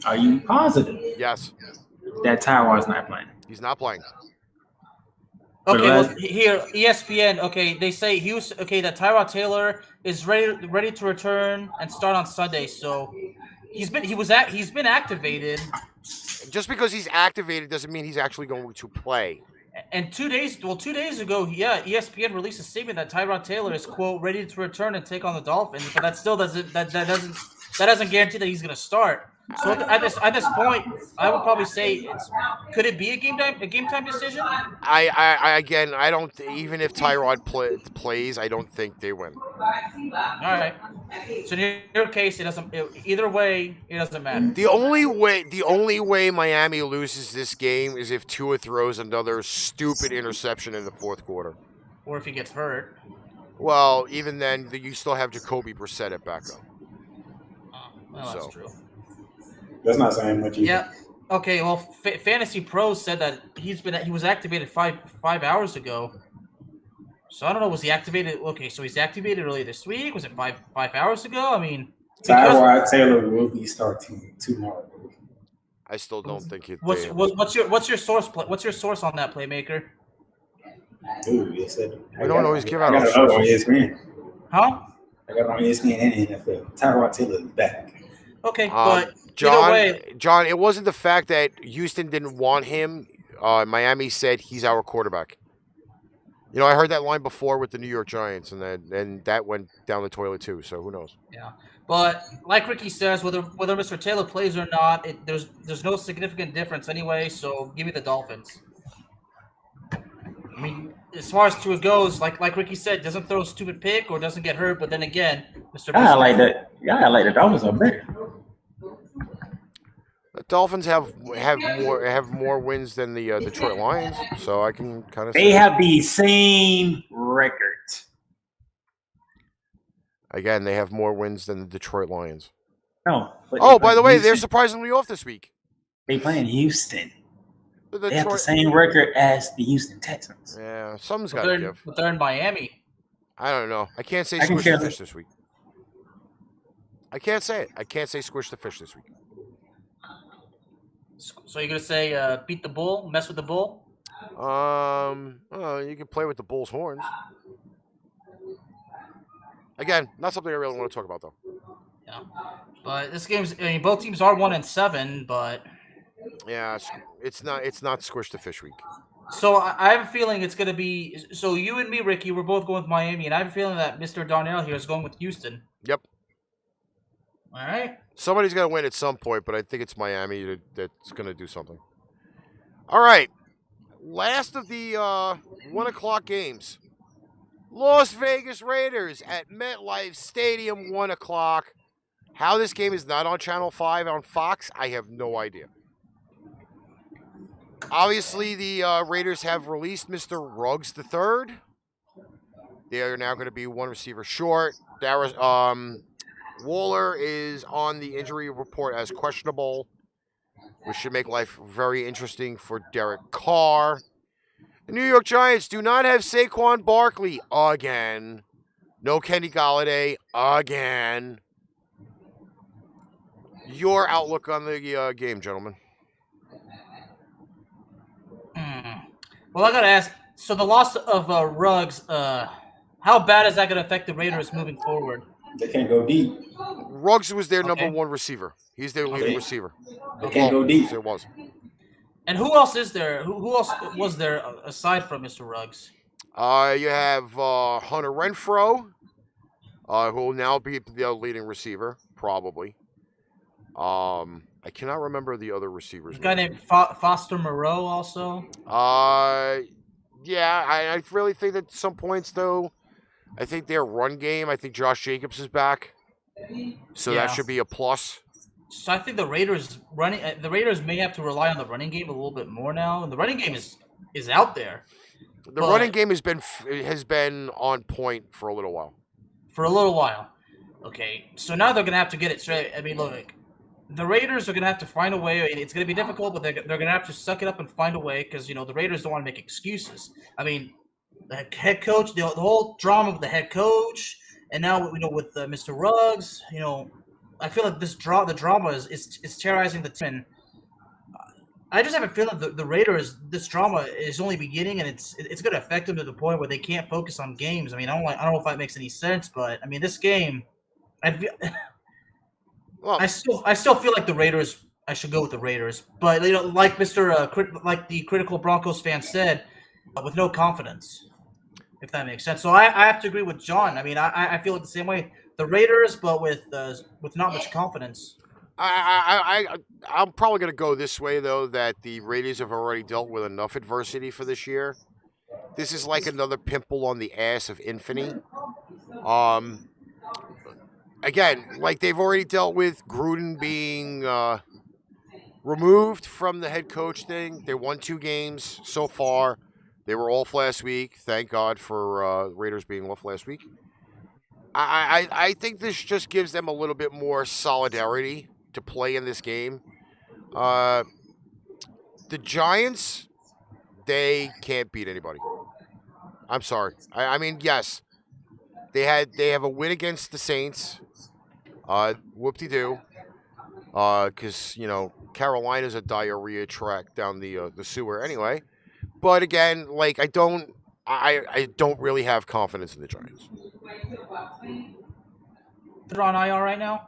Are you positive? Yes. That Tyrod's not playing. He's not playing. Okay, well, here ESPN. Okay, they say that Tyrod Taylor is ready to return and start on Sunday. So he's been activated. Just because he's activated doesn't mean he's actually going to play. And 2 days ago, ESPN released a statement that Tyrod Taylor is quote ready to return and take on the Dolphins, but that still doesn't guarantee that he's going to start. So at this point, I would probably say could it be a game time decision? I don't even if Tyrod plays, I don't think they win. All right. So in your case, either way, it doesn't matter. The only way Miami loses this game is if Tua throws another stupid interception in the fourth quarter, or if he gets hurt. Well, even then, you still have Jacoby Brissett at backup. Well, that's true. That's not saying much either. Yeah. Okay. Well, Fantasy Pros said that he was activated five hours ago. So I don't know. Was he activated? Okay, so he's activated earlier this week. Was it five hours ago? I mean, Tyrod Taylor will be starting tomorrow. I still don't think it. What's your source? What's your source on that, Playmaker? Dude, you said we don't always give out our sources. on ESPN. Huh? I got it on ESPN and NFL. Tyrod Taylor is back. Okay, but John, it wasn't the fact that Houston didn't want him. Miami said he's our quarterback. You know, I heard that line before with the New York Giants, and that went down the toilet too. So who knows? Yeah, but like Ricky says, whether Mr. Taylor plays or not, there's no significant difference anyway. So give me the Dolphins. I mean, as far as Tua goes, like Ricky said, doesn't throw a stupid pick or doesn't get hurt. But then again, Mr. I like that. Yeah, I like the Dolphins are better. The Dolphins have more wins than the Detroit Lions, so I can kind of. They have the same record. Again, they have more wins than the Detroit Lions. No. Oh, by the way, they're surprisingly off this week. They play in Houston. They have the same record as the Houston Texans. Yeah, something's got to give. But they're in Miami. I don't know. I can't say I can squish the care fish this week. I can't say it. I can't say squish the fish this week. So you're gonna say beat the bull, mess with the bull? You can play with the bull's horns. Again, not something I really want to talk about though. Yeah. But this game's. I mean, both teams are 1-7, but. Yeah, it's not squish the fish week. So I have a feeling it's gonna be. So you and me, Ricky, we're both going with Miami, and I have a feeling that Mr. Darnell here is going with Houston. Yep. All right. Somebody's gonna win at some point, but I think it's Miami that's gonna do something. All right. Last of the 1 o'clock games. Las Vegas Raiders at MetLife Stadium, 1 o'clock. How this game is not on Channel 5 on Fox, I have no idea. Obviously, the Raiders have released Mr. Ruggs III. They are now going to be one receiver short. Waller is on the injury report as questionable, which should make life very interesting for Derek Carr. The New York Giants do not have Saquon Barkley again. No Kenny Golladay again. Your outlook on the game, gentlemen? Well, I gotta ask. So the loss of Ruggs, how bad is that gonna affect the Raiders moving forward? They can't go deep. Ruggs was their number one receiver. He's their leading receiver. They can't go deep. There was. And who else is there? Who else was there aside from Mr. Ruggs? You have Hunter Renfrow, who will now be the leading receiver, probably. I cannot remember the other receivers. A guy named Foster Moreau also. Yeah, I really think that at some points though, I think their run game. I think Josh Jacobs is back, so that should be a plus. So I think the Raiders may have to rely on the running game a little bit more now, and the running game is out there. The running game has been on point for a little while. Okay, so now they're gonna have to get it straight. I mean, look, the Raiders are gonna have to find a way. It's gonna be difficult, but they're gonna have to suck it up and find a way because the Raiders don't want to make excuses. I mean, the head coach, the whole drama with the head coach, and now with Mr. Ruggs, I feel like the drama is terrorizing the team. I just have a feeling the Raiders, this drama is only beginning, and it's going to affect them to the point where they can't focus on games. I mean, I don't know if that makes any sense, but I mean, this game, I still feel like the Raiders. I should go with the Raiders, but like like the critical Broncos fan said, with no confidence, if that makes sense. So I have to agree with John. I mean, I feel like the same way. The Raiders, but with not much confidence. I'm probably going to go this way, though, that the Raiders have already dealt with enough adversity for this year. This is like another pimple on the ass of Infinity. Again, like they've already dealt with Gruden being removed from the head coach thing. They won 2 games so far. They were off last week. Thank God for Raiders being off last week. I think this just gives them a little bit more solidarity to play in this game. The Giants, they can't beat anybody. I'm sorry. I mean, yes, they have a win against the Saints. Whoop-de-doo. Because Carolina's a diarrhea track down the sewer anyway. But again, like I don't really have confidence in the Giants. They're on IR right now.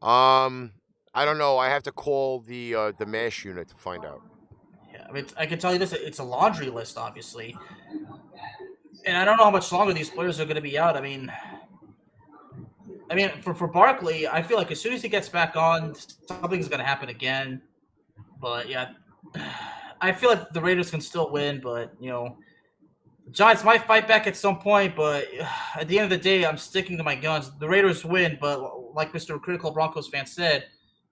I don't know. I have to call the MASH unit to find out. Yeah, I mean, I can tell you this: it's a laundry list, obviously, and I don't know how much longer these players are going to be out. I mean, for Barkley, I feel like as soon as he gets back on, something's going to happen again. But yeah, I feel like the Raiders can still win, but the Giants might fight back at some point, but at the end of the day, I'm sticking to my guns. The Raiders win, but like Mr. Critical Broncos fan said,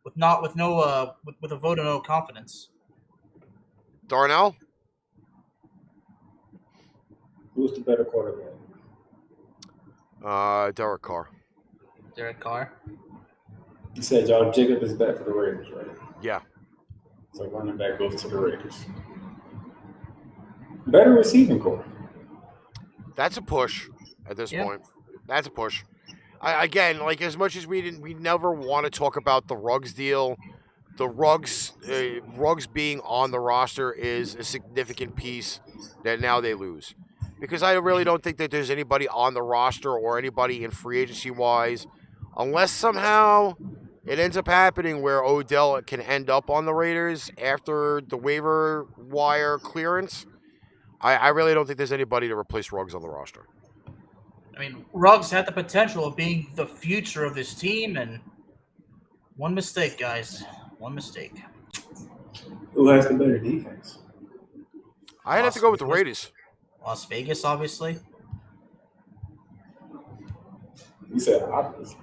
with a vote of no confidence. Darnell? Who's the better quarterback? Derek Carr. Derek Carr. You said Josh Jacobs is back for the Raiders, right? Yeah. So running back goes to the Raiders. Better receiving core. That's a push. at this Yeah. point. That's a push. Again, like as much as we never want to talk about the Ruggs deal. The Ruggs being on the roster is a significant piece that now they lose. Because I really don't think that there's anybody on the roster or anybody in free agency wise, unless somehow it ends up happening where Odell can end up on the Raiders after the waiver wire clearance. I really don't think there's anybody to replace Ruggs on the roster. I mean, Ruggs had the potential of being the future of this team, and one mistake, guys. One mistake. Who has the better defense? I'd have to go with the Raiders. Las Vegas, obviously. You said obviously.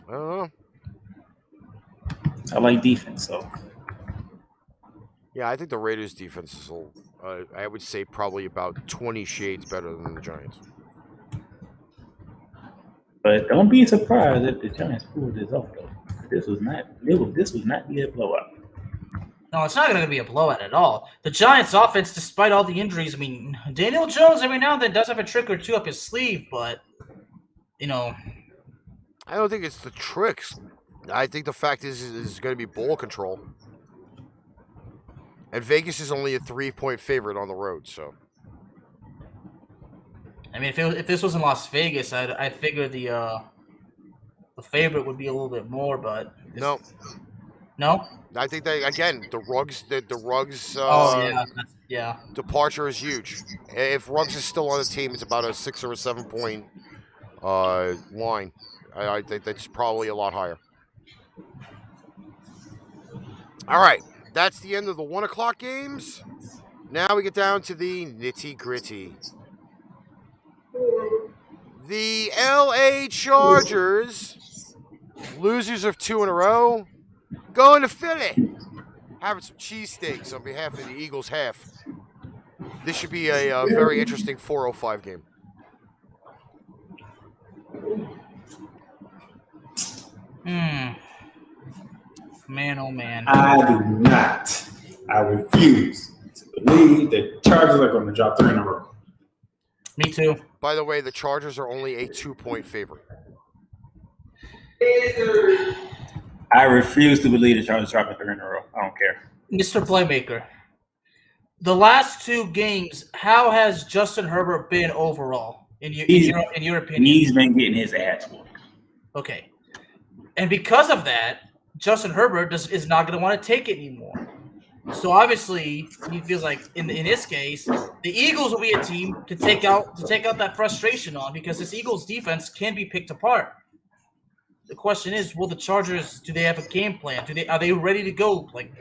I don't know. I like defense, so Yeah, I think the Raiders' defense is, I would say, probably about 20 shades better than the Giants. but don't be surprised if the Giants pulled this off though. This was not be a blowout. No, it's not going to be a blowout at all. The Giants' offense, despite all the injuries, I mean, Daniel Jones every now and then does have a trick or two up his sleeve, but, you know. I don't think it's the tricks. I think the fact is going to be ball control. And Vegas is only a 3-point favorite on the road, so. I mean, if this was in Las Vegas, I figure the favorite would be a little bit more, but No. No. I think that again, the Ruggs yeah. departure is huge. If Ruggs is still on the team, it's about a 6 or a 7 point line. I think that's probably a lot higher. All right, that's the end of the 1 o'clock games. Now we get down to the nitty gritty. The LA Chargers, losers of 2 in a row, going to Philly, having some cheesesteaks on behalf of the Eagles half. This should be a very interesting 4:05 game. Man, oh man. I do not. I refuse to believe the Chargers are going to drop 3 in a row. Me too. By the way, the Chargers are only a 2-point favorite. I refuse to believe the Chargers dropping 3 in a row. I don't care. Mr. Playmaker, the last 2 games, how has Justin Herbert been overall, in your opinion? He's been getting his ass whooped. Okay. And because of that, Justin Herbert is not going to want to take it anymore. So obviously, he feels like in this case, the Eagles will be a team to take out that frustration on, because this Eagles defense can be picked apart. The question is, will the Chargers? Do they have a game plan? Are they ready to go? Like,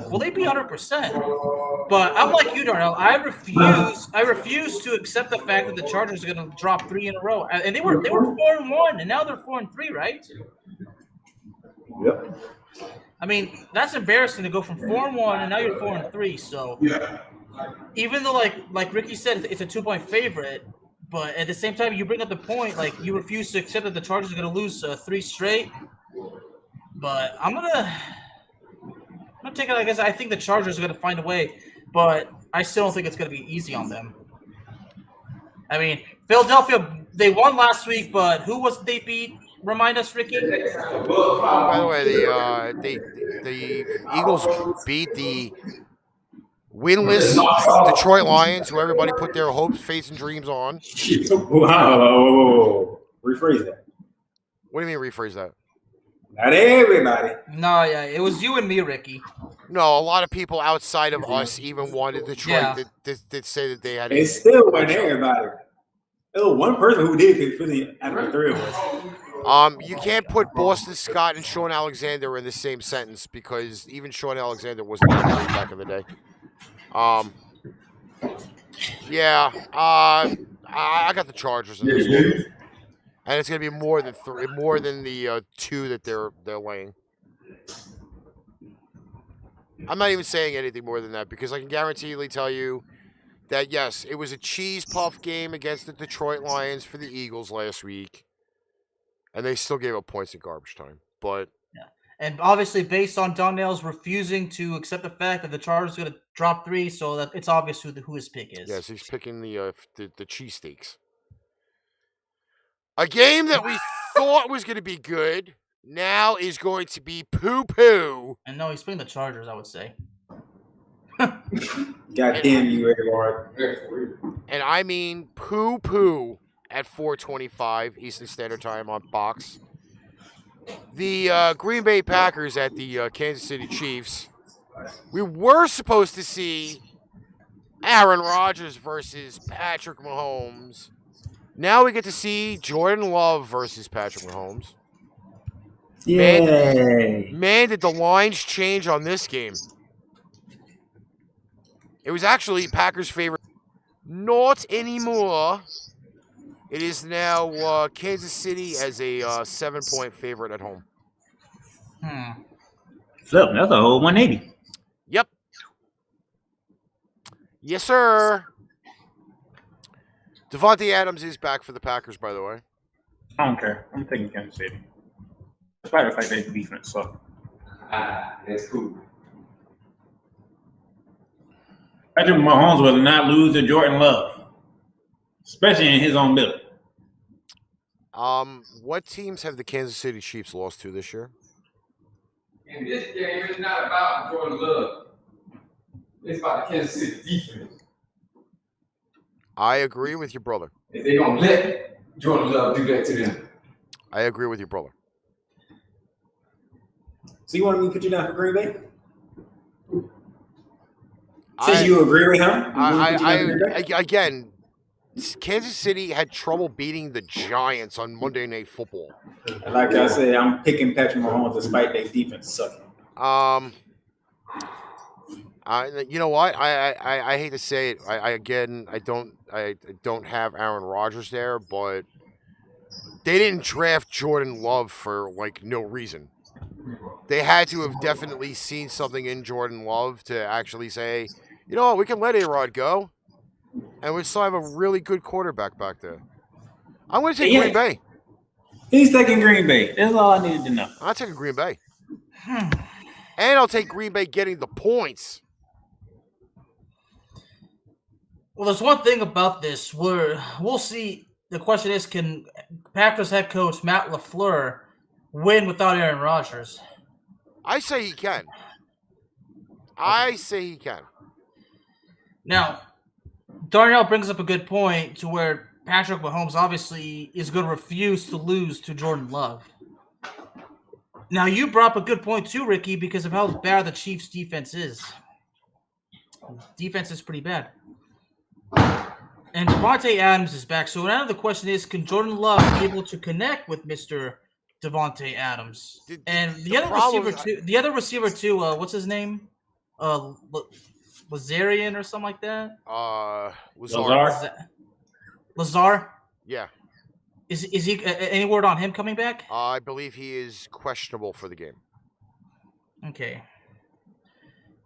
will they be 100%? But I'm like you, Darnell. I refuse to accept the fact that the Chargers are going to drop 3 in a row. And they were 4-1, and now they're 4-3, right? Yep. I mean, that's embarrassing to go from 4-1 and now you're 4-3. So even though, like Ricky said, it's a 2-point favorite, but at the same time, you bring up the point, like, you refuse to accept that the Chargers are going to lose 3 straight. But I'm gonna take it. I guess I think the Chargers are going to find a way, but I still don't think it's going to be easy on them. I mean, Philadelphia, they won last week, but who was they beat? Remind us, Ricky. By the way, the Eagles beat the winless Detroit Lions, who everybody put their hopes, faith, and dreams on. Wow. Rephrase that. What do you mean rephrase that? Not everybody. No, yeah, it was you and me, Ricky. No, a lot of people outside of us even wanted Detroit to say that they had. It still wasn't everybody. There was one person who did pick Philly out of the 3 of us. You can't put Boston Scott and Sean Alexander in the same sentence, because even Sean Alexander wasn't that great back in the day. I got the Chargers in this one, and it's gonna be more than the 2 that they're laying. I'm not even saying anything more than that, because I can guaranteedly tell you that yes, it was a cheese puff game against the Detroit Lions for the Eagles last week. And they still gave up points in garbage time. But And obviously, based on Darnell's refusing to accept the fact that the Chargers are going to drop 3, so that it's obvious who his pick is. Yes, he's picking the cheesesteaks. A game that we thought was going to be good now is going to be poo-poo. And no, he's picking the Chargers, I would say. God damn you, Edward. And I mean poo-poo at 4:25 Eastern Standard Time on Fox. The Green Bay Packers at the Kansas City Chiefs. We were supposed to see Aaron Rodgers versus Patrick Mahomes. Now we get to see Jordan Love versus Patrick Mahomes. Yay. Man, did the lines change on this game. It was actually Packers' favorite. Not anymore. It is now Kansas City as a 7-point favorite at home. Flip, that's a whole 180. Yep. Yes, sir. Devontae Adams is back for the Packers, by the way. I don't care. I'm taking Kansas City. Despite the fact that the defense sucks. That's cool. Patrick Mahomes will not lose to Jordan Love, especially in his own building. What teams have the Kansas City Chiefs lost to this year? And this game is not about Jordan Love. It's about the Kansas City defense. I agree with your brother. If they don't let Jordan Love do that to them. I agree with your brother. So you want me to put you down for Green Bay? Since you agree with him? Again, Kansas City had trouble beating the Giants on Monday Night Football. Like I said, I'm picking Patrick Mahomes despite their defense sucking. You know what? I hate to say it. I don't have Aaron Rodgers there, but they didn't draft Jordan Love for like no reason. They had to have definitely seen something in Jordan Love to actually say, you know what, we can let A-Rod go, and we still have a really good quarterback back there. I'm going to take Green Bay. He's taking Green Bay. That's all I needed to know. I'll take Green Bay. And I'll take Green Bay getting the points. Well, there's one thing about this where we'll see. The question is, can Packers head coach Matt LaFleur win without Aaron Rodgers? I say he can. I say he can. Now, Darnell brings up a good point to where Patrick Mahomes obviously is going to refuse to lose to Jordan Love. Now, you brought up a good point too, Ricky, because of how bad the Chiefs' defense is. Defense is pretty bad. And Devontae Adams is back. So now the question is, can Jordan Love be able to connect with Mr. Devontae Adams? And the other receiver too, what's his name? Lazarian or something like that? Lazar? Yeah. Is he any word on him coming back? I believe he is questionable for the game. Okay.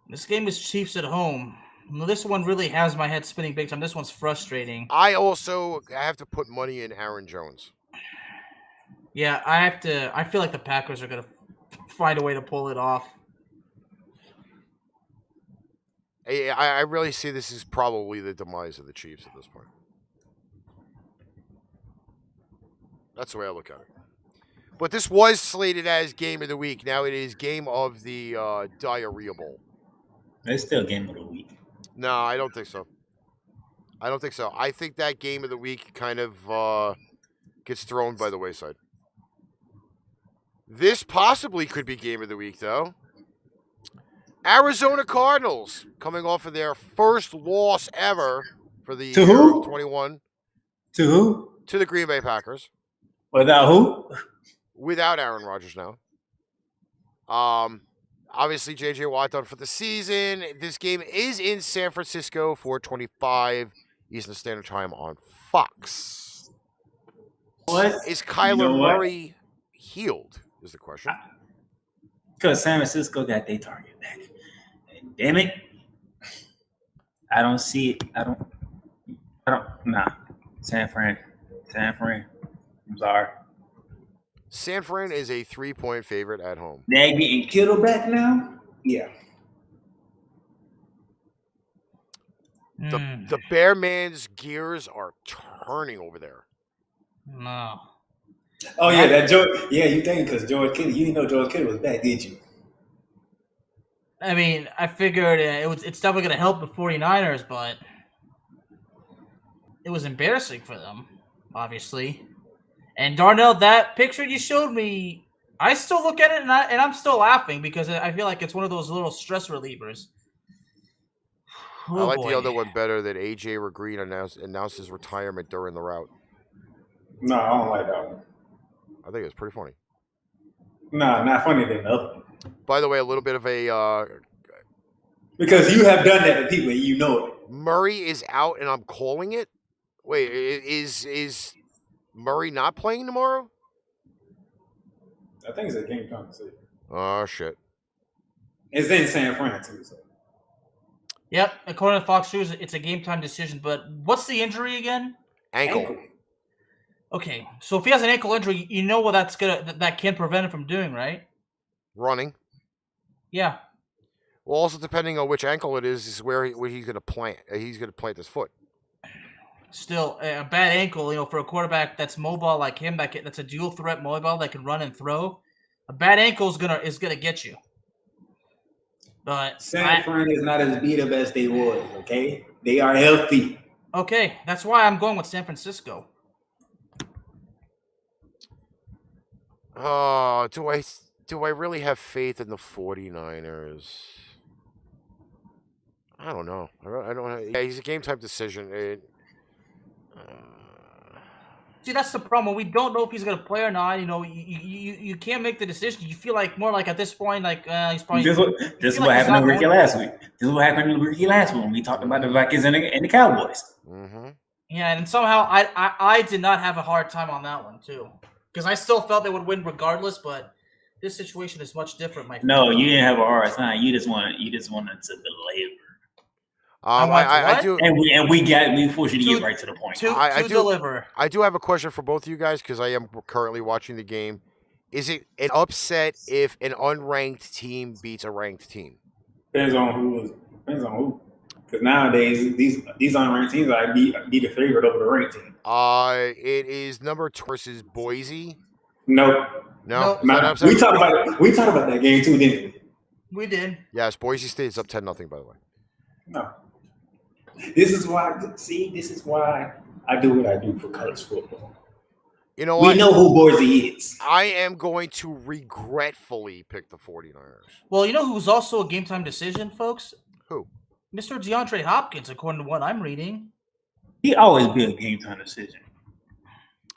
This game is Chiefs at home. Well, this one really has my head spinning big time. This one's frustrating. I have to put money in Aaron Jones. Yeah, I feel like the Packers are going to find a way to pull it off. I really see this as probably the demise of the Chiefs at this point. That's the way I look at it. But this was slated as game of the week. Now it is game of the Diarrhea Bowl. It's still game of the week. No, I don't think so. I think that game of the week kind of gets thrown by the wayside. This possibly could be game of the week, though. Arizona Cardinals coming off of their first loss ever for the To year who? of 21 To who? to the Green Bay Packers. Without who? Without Aaron Rodgers now. Obviously, J.J. Watt done for the season. This game is in San Francisco, 4:25 Eastern Standard Time on Fox. What? Is Kyler You know what? Murray healed, is the question. Because San Francisco got their target back. And damn it. I don't see it. I don't. Nah. San Fran. I'm sorry. San Fran is a 3-point favorite at home. They're getting Kittle back now. Yeah. The Bear Man's gears are turning over there. No. Oh yeah, that George. Yeah, you think because George Kittle, you didn't know George Kittle was back, did you? I mean, I figured it's definitely going to help the 49ers, but it was embarrassing for them, obviously. And Darnell, that picture you showed me, I still look at it and I'm still laughing because I feel like it's one of those little stress relievers. I like the other one better that AJ Green announced his retirement during the route. No, I don't like that one. I think it's pretty funny. No, not funny than the other one. By the way, a little bit of a because you have done that to people, and you know it. Murray is out, and I'm calling it. Wait, is Murray not playing tomorrow? I think it's a game time decision. Oh shit! It's in San Fran too. So. Yep, according to Fox News, it's a game time decision. But what's the injury again? Ankle. Okay, so if he has an ankle injury, you know what that can prevent him from doing, right? Running. Yeah. Well, also depending on which ankle it is where he's going to plant. He's going to plant his foot. Still, a bad ankle, for a quarterback that's mobile like him, that's a dual threat mobile that can run and throw. A bad ankle is gonna get you. But San Fran is not as beat up as they was. Okay, they are healthy. Okay, that's why I'm going with San Francisco. Oh, do I really have faith in the 49ers? I don't know. I don't. Yeah, he's a game time decision. See, that's the problem. We don't know if he's going to play or not. You can't make the decision. You feel like more like at this point, he's probably. This is what happened to Ricky last week. This is what happened to Ricky last week when we talked about the Vikings and the Cowboys. Mm-hmm. Yeah, and somehow I did not have a hard time on that one too, because I still felt they would win regardless. But this situation is much different, my friend. No, you didn't have a hard time. You just wanted to deliver. I do, and we forced you to get right to the point. To deliver. I do have a question for both of you guys because I am currently watching the game. Is it an upset if an unranked team beats a ranked team? Depends on who. Because nowadays these unranked teams are be the favorite over the ranked team. It is number 2 versus Boise. No. We talked about that game too, didn't we? We did. Yes, Boise State is up 10-0, by the way. No. This is why I do what I do for college football. You know what? We know who Boise is. I am going to regretfully pick the 49ers. Well, you know who's also a game time decision, folks? Who? Mr. DeAndre Hopkins, according to what I'm reading. He always be a game time decision.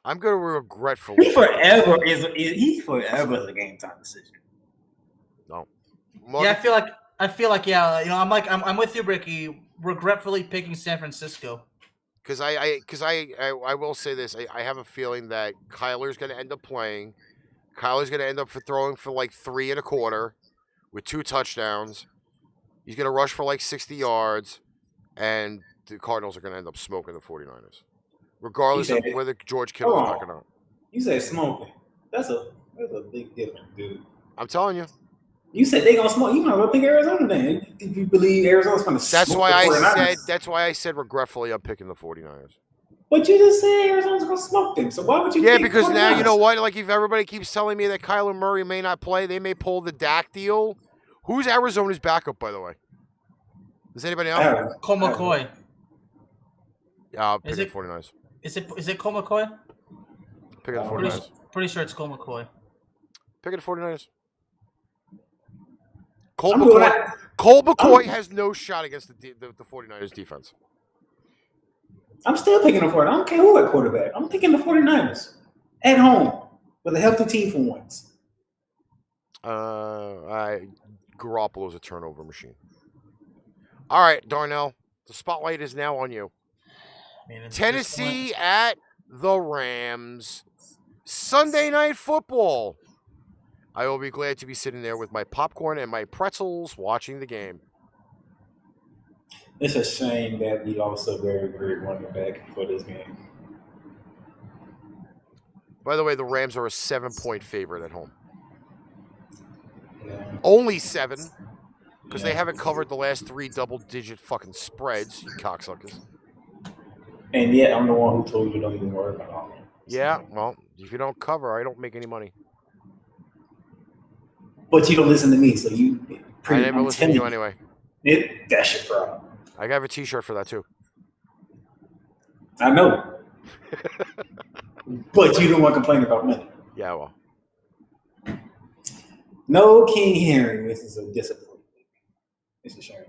I'm going to regretfully. He forever is a game time decision. No. Yeah, I feel like I'm with you, Ricky. Regretfully picking San Francisco. Because I will say this. I have a feeling that Kyler's going to end up playing. Kyler's going to end up throwing for like 3 1/4 with 2 touchdowns. He's going to rush for like 60 yards. And the Cardinals are going to end up smoking the 49ers. Regardless of whether George Kittle is backing up. You said smoking. That's a big difference, dude. I'm telling you. You said they gonna smoke. You might well pick Arizona then. If you believe Arizona's gonna smoke That's why I said regretfully I'm picking the 49ers. But you just said Arizona's gonna smoke them. So why would you? Yeah, because now you know what? Like if everybody keeps telling me that Kyler Murray may not play, they may pull the Dak deal. Who's Arizona's backup, by the way? Does anybody know? Cole McCoy. Yeah, I'll pick the 49ers. Is it Cole McCoy? Picking the 49ers. Pretty sure it's Cole McCoy. Picking the 49ers. Cole McCoy has no shot against the 49ers defense. I'm still picking the 49ers. I don't care who at quarterback. I'm picking the 49ers at home with a healthy team for once. Garoppolo's a turnover machine. All right, Darnell, the spotlight is now on you. Tennessee at the Rams. Sunday Night Football. I will be glad to be sitting there with my popcorn and my pretzels watching the game. It's a shame that we lost a very great running back for this game. By the way, the Rams are a 7-point favorite at home. Yeah. Only 7, because they Yeah. haven't covered the last 3 double-digit fucking spreads, you cocksuckers. And yet, I'm the one who told you don't even worry about all that. Yeah, well, if you don't cover, I don't make any money. But you don't listen to me, so you. I never listen to you anyway. That's your problem. I have a T-shirt for that too. I know. But you don't want to complain about money. Yeah, well. No King Henry, which is a disappointment. It's a shame.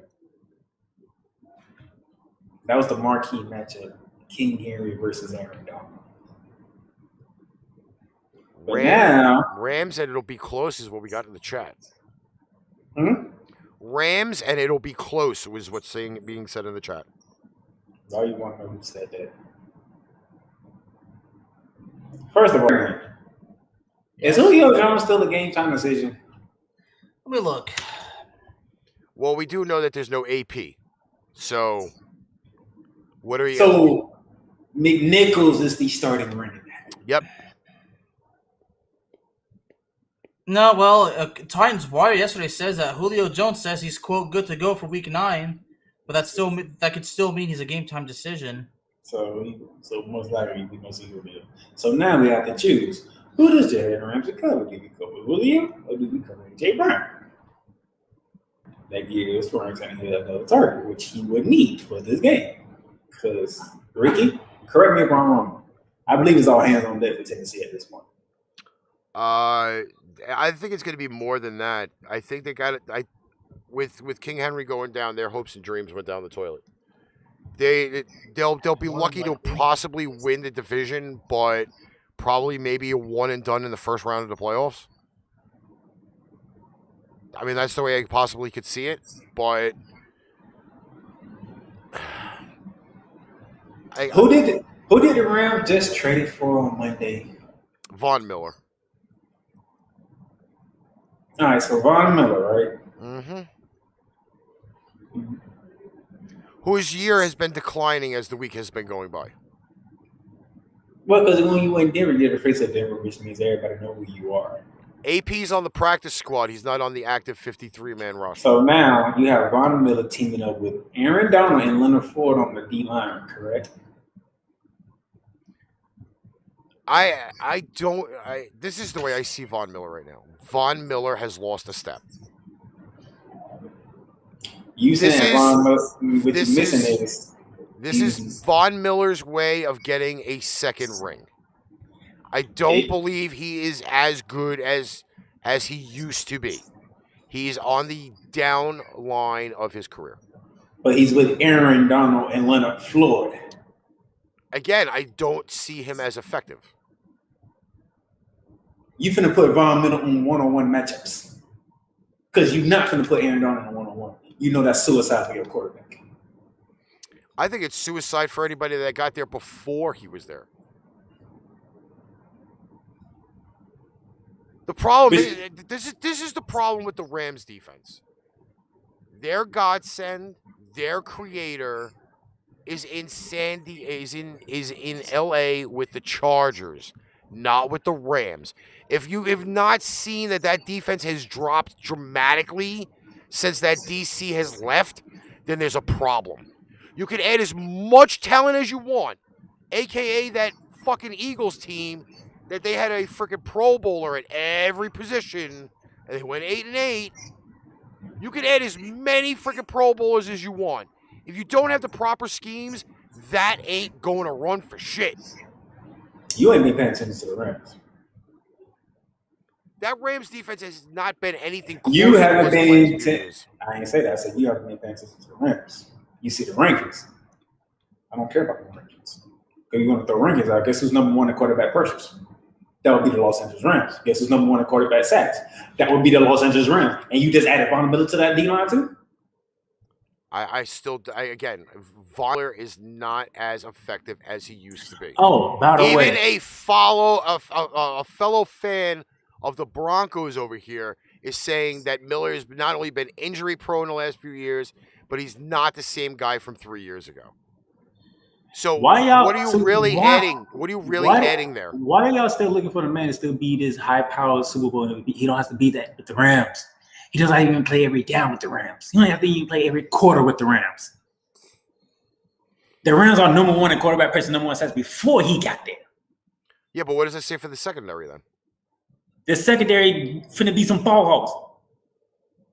That was the marquee matchup: King Henry versus Aaron Donald. But now, Rams and it'll be close is what we got in the chat. hmm? Rams and it'll be close was what's being said in the chat. All you want to know who said that. First of all, is Julio Jones still a game time decision? Let me look. Well, we do know that there's no AP. So, what are you? So, McNichols is the starting running back. Yep. No, well, Titans Wire yesterday says that Julio Jones says he's quote good to go for Week 9, but that could still mean he's a game time decision. So most likely we're gonna see Julio. So now we have to choose: who does Jalen Ramsey cover? Do we cover Julio or do we cover AJ Brown? That gives Ryan Tannehill another target, which he would need for this game. Because Ricky, correct me if I'm wrong. I believe it's all hands on deck for Tennessee at this point. I think it's going to be more than that. I think they got it. With King Henry going down, their hopes and dreams went down the toilet. They'll be lucky to possibly win the division, but probably maybe a one and done in the first round of the playoffs. I mean, that's the way I possibly could see it, but Who did the Rams just traded for on Monday? Von Miller. All right, so Von Miller, right? Mm-hmm. Whose year has been declining as the week has been going by. Well, because when you win Denver, you're the face of Denver, which means everybody know who you are. AP's on the practice squad. He's not on the active 53-man roster. So now you have Von Miller teaming up with Aaron Donald and Leonard Ford on the D-line, correct? This is the way I see Von Miller right now. Von Miller has lost a step. You saying Von Miller, what you're missing is... This is Von Miller's way of getting a second ring. I don't believe he is as good as he used to be. He's on the down line of his career. But he's with Aaron Donald and Leonard Floyd. Again, I don't see him as effective. You finna put Von Miller on one-on-one matchups. Because you're not finna put Aaron Donald on one-on-one. You know that's suicide for your quarterback. I think it's suicide for anybody that got there before he was there. The problem is, this is the problem with the Rams defense. Their godsend, their creator is in LA with the Chargers, not with the Rams. If you have not seen that defense has dropped dramatically since that DC has left, then there's a problem. You can add as much talent as you want, aka that fucking Eagles team that they had a freaking Pro Bowler at every position, and they went 8-8. You can add as many freaking Pro Bowlers as you want. If you don't have the proper schemes, that ain't going to run for shit. You ain't been paying attention to the Rams. That Rams defense has not been anything close. You haven't been. I ain't say that. I said you haven't been paying attention to the Rams. You see the rankings. I don't care about the rankings. If you want to throw rankings out, guess who's number one in quarterback pressures? That would be the Los Angeles Rams. Guess who's number one in quarterback sacks? That would be the Los Angeles Rams. And you just added Von Miller to that D-line too? Again, Von Miller is not as effective as he used to be. Oh, by the way. Even a fellow fan of the Broncos over here is saying that Miller has not only been injury prone the last few years, but he's not the same guy from 3 years ago. So Why y'all? what are you so really why- adding? What are you really why- adding there? Why are y'all still looking for the man to still be this high-powered Super Bowl MVP? He don't have to be that with the Rams. He doesn't even play every down with the Rams. He don't have to even play every quarter with the Rams. The Rams are number one in quarterback pressure, number one stats before he got there. Yeah, but what does it say for the secondary then? The secondary finna be some ball hogs.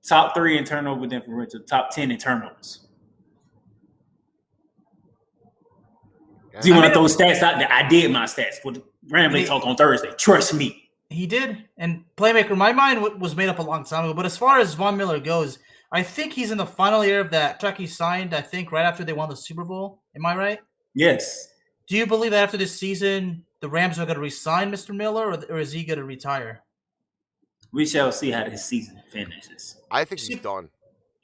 Top 3 in turnover differential, top 10 in turnovers. Do you want to throw stats out there? I did my stats for the Ramblay Talk on Thursday. Trust me. He did. And Playmaker, my mind was made up a long time ago. But as far as Von Miller goes, I think he's in the final year of that track he signed, I think, right after they won the Super Bowl. Am I right? Yes. Do you believe that after this season, the Rams are going to re-sign Mr. Miller, or is he going to retire? We shall see how this season finishes. I think he's done.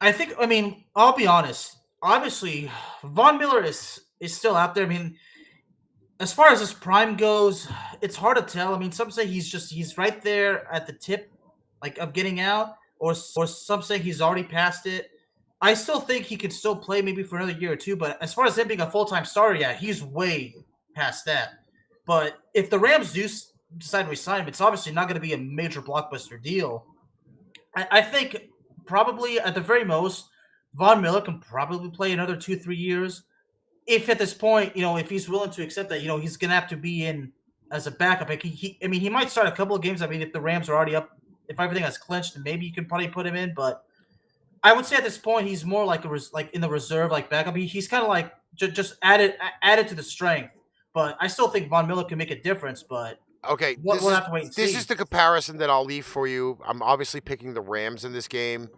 I mean, I'll be honest. Obviously, Von Miller is still out there. I mean, as far as his prime goes, it's hard to tell. I mean, some say he's right there at the tip, like, of getting out, or some say he's already past it. I still think he could still play maybe for another year or two, but as far as him being a full-time starter, yeah, he's way past that. But if the Rams do decide to resign him, it's obviously not going to be a major blockbuster deal. I think probably at the very most, Von Miller can probably play another 2-3 years. If at this point, if he's willing to accept that, he's going to have to be in as a backup. Like he might start a couple of games. I mean, if the Rams are already up, if everything has clinched, then maybe you can probably put him in. But I would say at this point, he's more like in the reserve, like backup. He's kind of like just added to the strength. But I still think Von Miller can make a difference. But okay, we'll have to wait and see. This is the comparison that I'll leave for you. I'm obviously picking the Rams in this game.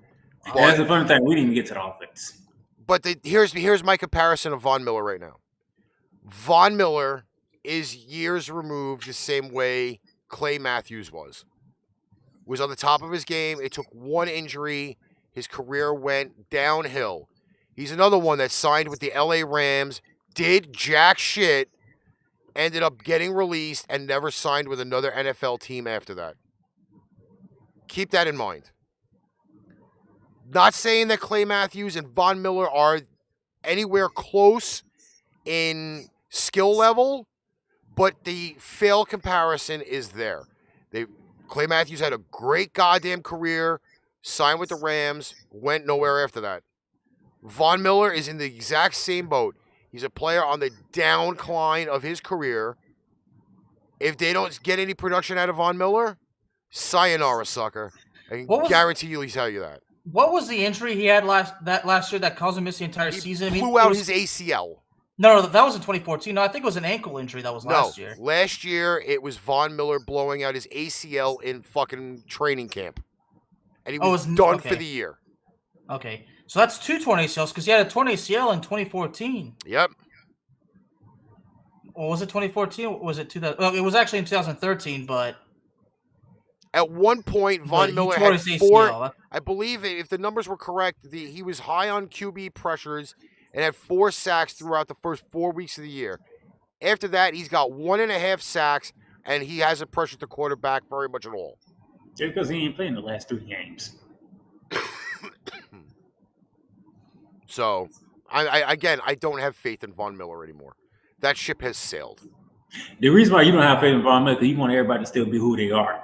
That's the fun thing. We didn't even get to the offense. But here's my comparison of Von Miller right now. Von Miller is years removed the same way Clay Matthews was. Was on the top of his game. It took one injury. His career went downhill. He's another one that signed with the LA Rams, did jack shit, ended up getting released, and never signed with another NFL team after that. Keep that in mind. Not saying that Clay Matthews and Von Miller are anywhere close in skill level, but the fail comparison is there. Clay Matthews had a great goddamn career, signed with the Rams, went nowhere after that. Von Miller is in the exact same boat. He's a player on the downcline of his career. If they don't get any production out of Von Miller, sayonara, sucker. I can guarantee you tell you that. What was the injury he had last year that caused him miss the entire season? He blew out his ACL. No, that was in 2014. No, I think it was an ankle injury that was last year. Last year it was Von Miller blowing out his ACL in fucking training camp. And he was done for the year. Okay. So that's 2 torn ACLs because he had a torn ACL in 2014. Yep. Or was it 2014? Or was it 2000? Well, it was actually in 2013, but at one point, Von Miller had 4. I believe, if the numbers were correct, he was high on QB pressures and had 4 sacks throughout the first 4 weeks of the year. After that, he's got 1.5 sacks, and he hasn't pressured the quarterback very much at all. Yeah, because he ain't playing the last 3 games. So, I don't have faith in Von Miller anymore. That ship has sailed. The reason why you don't have faith in Von Miller is because you want everybody to still be who they are.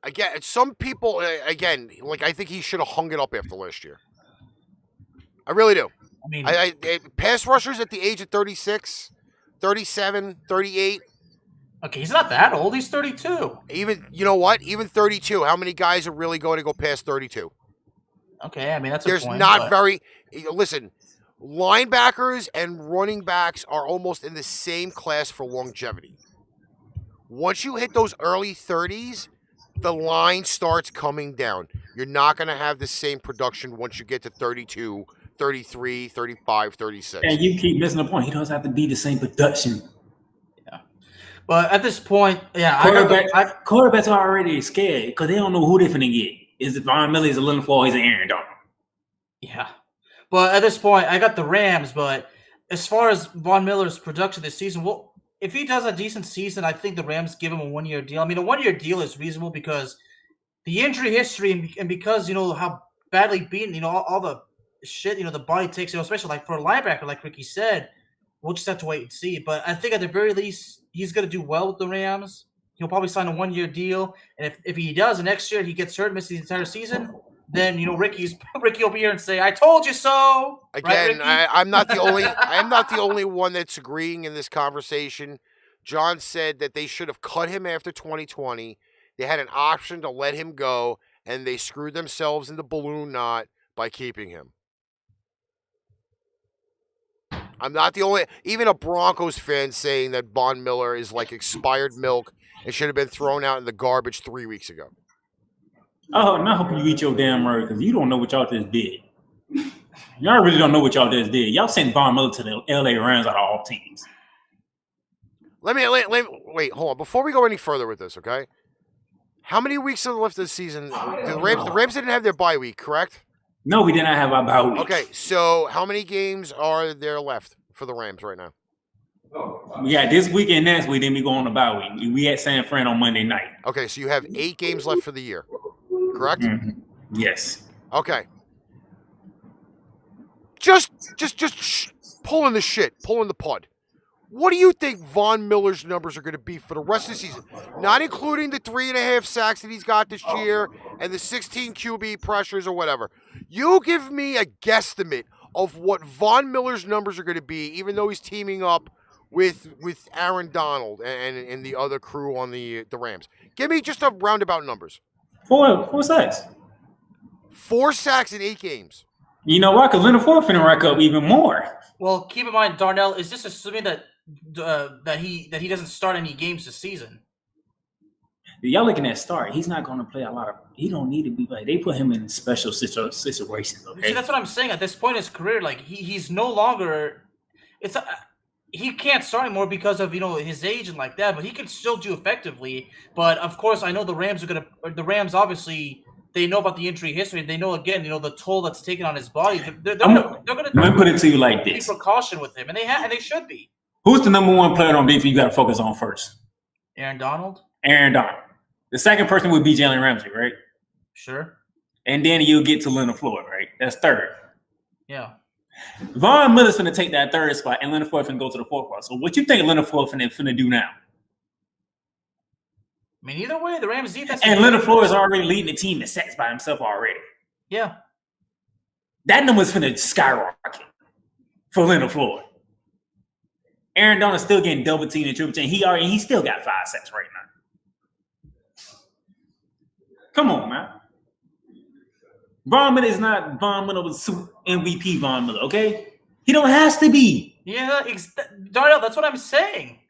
Again, some people, I think he should have hung it up after last year. I really do. I mean, pass rushers at the age of 36, 37, 38. Okay, he's not that old. He's 32. Even, you know what? Even 32. How many guys are really going to go past 32? Okay, I mean, that's There's a point. not very... Listen, linebackers and running backs are almost in the same class for longevity. Once you hit those early 30s, the line starts coming down. You're not going to have the same production once you get to 32, 33, 35, 36. And you keep missing the point. He doesn't have to be the same production. Yeah. But at this point, yeah. Quarterbacks are already scared because they don't know who they're going to get. Is it Von Miller, is it Lindenfall, is it Aaron Donald? Yeah. But at this point, I got the Rams. But as far as Von Miller's production this season, well, if he does a decent season, I think the Rams give him a 1-year deal. I mean, a 1-year deal is reasonable because the injury history and because, how badly beaten, all the shit, the body takes, especially like for a linebacker, like Ricky said, we'll just have to wait and see. But I think at the very least, he's going to do well with the Rams. He'll probably sign a 1-year deal, and if he does, and next year he gets hurt, misses the entire season, then Ricky will be here and say, "I told you so." Again, right, I'm not the only I am not the only one that's agreeing in this conversation. John said that they should have cut him after 2020. They had an option to let him go, and they screwed themselves in the balloon knot by keeping him. I'm not the only. Even a Broncos fan saying that Von Miller is like expired milk and should have been thrown out in the garbage 3 weeks ago. Oh, and I hope you eat your damn word because you don't know what y'all just did. Y'all really don't know what y'all just did. Y'all sent Von Miller to the LA Rams out of all teams. Let me wait. Hold on. Before we go any further with this, okay? How many weeks are left of the season? The Rams didn't have their bye week, correct? No, we did not have our bye week. Okay, so how many games are there left for the Rams right now? We got this week and next week, then we go on the bye week. We at San Fran on Monday night. Okay, so you have 8 games left for the year, correct? Mm-hmm. Yes. Okay. Just pulling the pod. What do you think Von Miller's numbers are going to be for the rest of the season? Not including the 3.5 sacks that he's got this year and the 16 QB pressures or whatever. You give me a guesstimate of what Von Miller's numbers are going to be, even though he's teaming up with Aaron Donald and the other crew on the Rams. Give me just a roundabout numbers. 4 sacks. 4 sacks in 8 games. You know why? Because Leonard Fournette finna rack up even more. Well, keep in mind, Darnell, is this assuming that he doesn't start any games this season? Y'all looking at start. He's not going to play a lot of. He don't need to be played. They put him in special situations. Okay, See, that's what I'm saying. At this point in his career, like he's no longer. He can't start anymore because of his age and like that. But he can still do effectively. But of course, I know the Rams are gonna. The Rams obviously. They know about the injury history. They know the toll that's taken on his body. They're going to. Let me put it to you like this: precaution with him, and they should be. Who's the number one player on defense you got to focus on first? Aaron Donald. The second person would be Jalen Ramsey, right? Sure. And then you'll get to Leonard Floyd, right? That's third. Yeah. Von Miller's finna take that third spot, and Leonard Floyd finna go to the fourth spot. So what you think Leonard Floyd finna do now? I mean, either way, the Rams defense. And Leonard Floyd is already leading the team in sacks by himself already. Yeah. That number's finna skyrocket for Leonard Floyd. Aaron Donald's still getting double teamed and triple teamed. He still got 5 sacks right now. Come on, man. Von Miller is not Von Miller with MVP Von Miller, okay? He don't have to be. Yeah, Darnell, that's what I'm saying.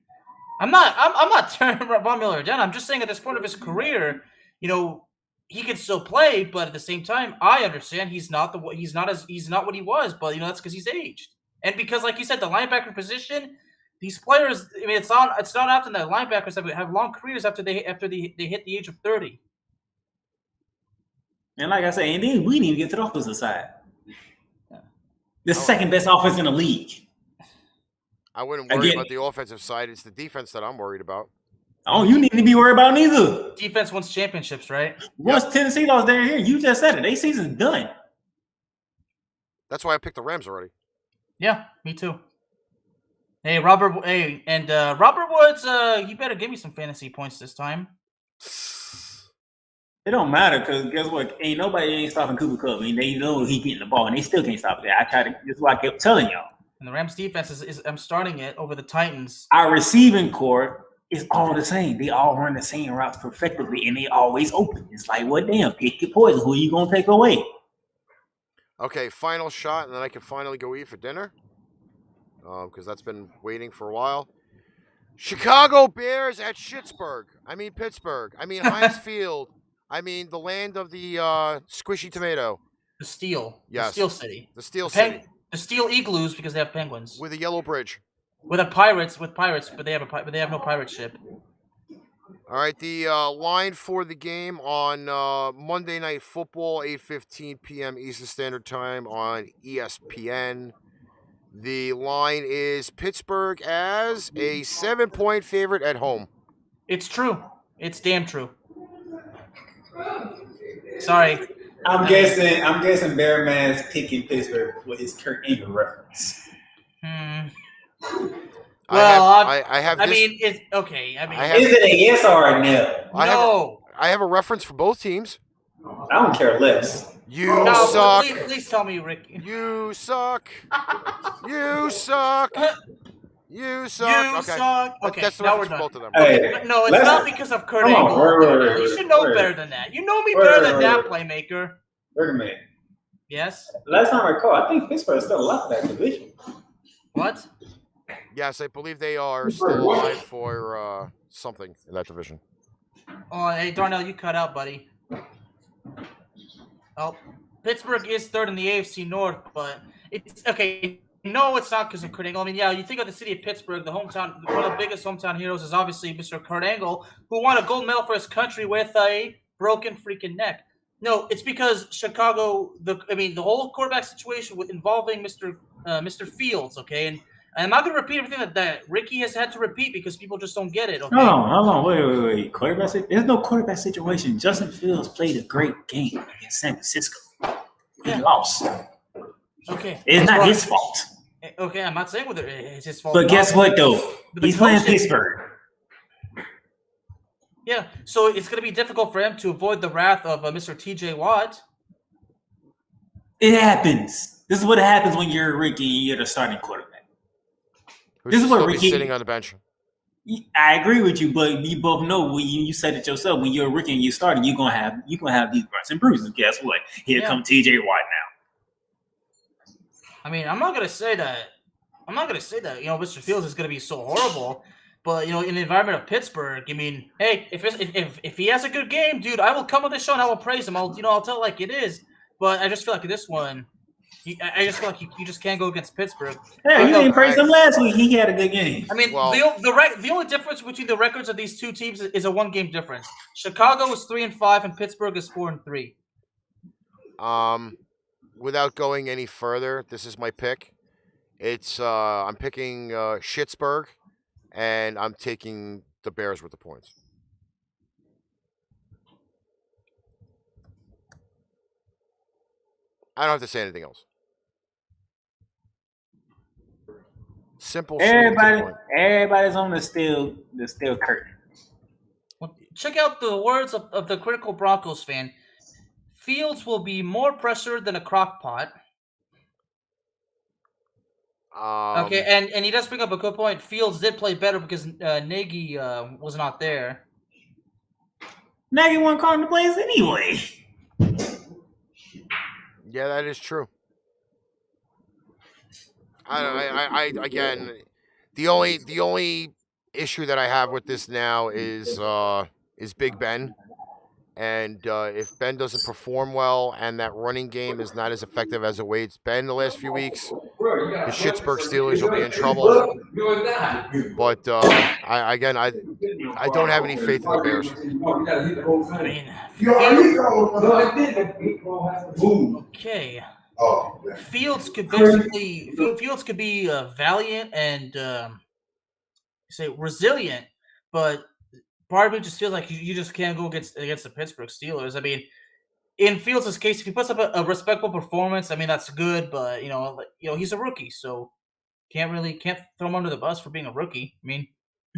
I'm not turning Von Miller down. I'm just saying at this point of his career, he can still play, but at the same time, I understand he's not what he was, but that's because he's aged. And because, like you said, the linebacker position, these players, I mean, it's not often that linebackers have long careers after they hit the age of 30. And like I said, and then we need to get to the offensive side. The second best offense in the league. I wouldn't worry about the offensive side. It's the defense that I'm worried about. Oh, you need to be worried about neither. Defense wins championships, right? Once Tennessee lost down here, you just said it. Their season's done. That's why I picked the Rams already. Yeah, me too. Hey, Robert Woods, you better give me some fantasy points this time. It don't matter because guess what? Ain't stopping Cooper Kupp. I mean, they know he getting the ball and they still can't stop it. That's why I kept telling y'all. And the Rams defense is I'm starting it over the Titans. Our receiving core is all the same. They all run the same routes perfectly and they always open. It's like, what damn, pick your poison. Who are you gonna take away? Okay, final shot, and then I can finally go eat for dinner. Because that's been waiting for a while. Chicago Bears at Pittsburgh. Heinz Field. The land of the squishy tomato. The Steel. Yes. The Steel City. The Steel City. The Steel Igloos because they have penguins. With a yellow bridge. With pirates, but they have no pirate ship. All right, the line for the game on Monday Night Football, 8:15 p.m. Eastern Standard Time on ESPN. The line is Pittsburgh as a 7-point favorite at home. It's true. It's damn true. Sorry. I'm guessing Bear Man's picking Pittsburgh with his Kurt Angle reference. I have this. mean, it's okay. I mean, Is it a yes or a no? I have a reference for both teams. I don't care less. You No, suck. please tell me, Ricky. You suck. You suck. You suck. You Okay. suck. Okay, That's the now we're reference for done. both of them. Hey, No, it's let's- not because of Kurt Come on, Angle. wait, You should know wait. better than that. You know me Wait, better wait, than that, Playmaker. Wait a minute. Yes? Last time I recall, I think Pittsburgh still left that division. What? Yes, I believe they are still alive for something in that division. Oh, hey, Darnell, you cut out, buddy. Oh, Pittsburgh is third in the AFC North, but it's okay. No, it's not because of Kurt Angle. I mean, yeah, you think of the city of Pittsburgh, the hometown, one of the biggest hometown heroes is obviously Mr. Kurt Angle, who won a gold medal for his country with a broken freaking neck. No, it's because Chicago. The whole quarterback situation involving Mr. Fields. Okay, and I'm not going to repeat everything that Ricky has had to repeat because people just don't get it. Okay. Hold on, wait. Quarterback. There's no quarterback situation. Justin Fields played a great game against San Francisco. He lost. Okay. It's not his fault. Okay, I'm not saying whether it's his fault. But guess what, though? He's playing Pittsburgh. Yeah, so it's going to be difficult for him to avoid the wrath of Mr. T.J. Watt. It happens. This is what happens when you're Ricky and you're the starting quarterback. This is what Ricky sitting on the bench. I agree with you, but you both know you said it yourself. When you're Ricky and you're starting, you're gonna have these runs and bruises. Guess what? Here comes T.J. Watt now. I mean, I'm not gonna say that. Mr. Fields is gonna be so horrible. But in the environment of Pittsburgh, I mean, hey, if he has a good game, dude, I will come on this show and I will praise him. I'll tell it like it is. But I just feel like this one, I just feel like you just can't go against Pittsburgh. Yeah, you didn't praise him last week. He had a good game. I mean, the only difference between the records of these two teams is a 1-game difference. Chicago is 3-5 and Pittsburgh is 4-3. Without going any further, this is my pick. It's I'm picking Schittsburg. And I'm taking the Bears with the points. I don't have to say anything else. Simple. Everybody's on the steel curtain. Well, check out the words of the critical Broncos fan. Fields will be more pressured than a crock pot. Okay, and he does bring up a good point. Fields did play better because Nagy was not there. Nagy wasn't calling the plays anyway. Yeah, that is true. I again, the only issue that I have with this now is Big Ben. And if Ben doesn't perform well and that running game is not as effective as it's been the last few weeks, the Schittsburg Steelers will be in trouble. But I don't have any faith in the Bears. Okay. Fields could be valiant and resilient, but part of me just feels like you just can't go against the Pittsburgh Steelers. I mean, in Fields' case, if he puts up a respectable performance, I mean that's good. But he's a rookie, so can't throw him under the bus for being a rookie. I mean,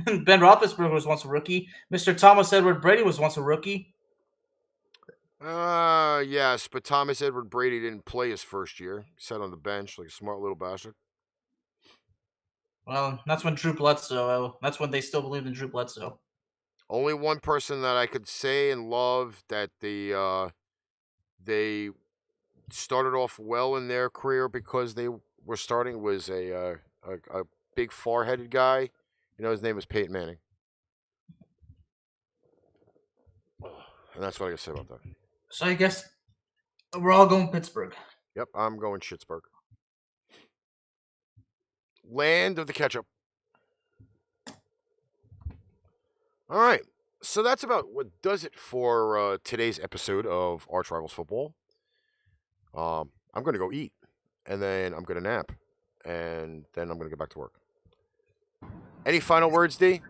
Ben Roethlisberger was once a rookie. Mr. Thomas Edward Brady was once a rookie. Yes, but Thomas Edward Brady didn't play his first year. He sat on the bench like a smart little bastard. Well, that's when Drew Bledsoe. That's when they still believed in Drew Bledsoe. Only one person that I could say and love that they started off well in their career because they were starting was a big four-headed guy. His name was Peyton Manning. And that's what I got to say about that. So I guess we're all going Pittsburgh. Yep, I'm going Schittsburg. Land of the ketchup. All right, so that's about what does it for today's episode of ArchRivals Football. I'm going to go eat, and then I'm going to nap, and then I'm going to get back to work. Any final words, D?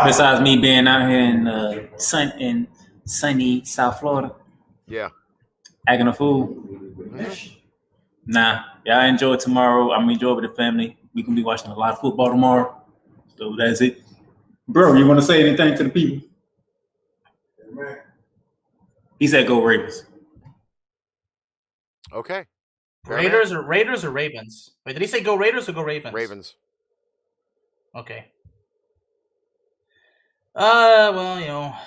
Besides me being out here in sunny South Florida. Yeah. Acting a fool. Mm-hmm. Nah, y'all enjoy tomorrow. I'm enjoying with the family. we can be watching a lot of football tomorrow. So that's it. Bro, you want to say anything to the people? He said go Ravens. Okay. Raiders or Ravens? Wait, did he say go Raiders or go Ravens? Ravens. Okay. Well,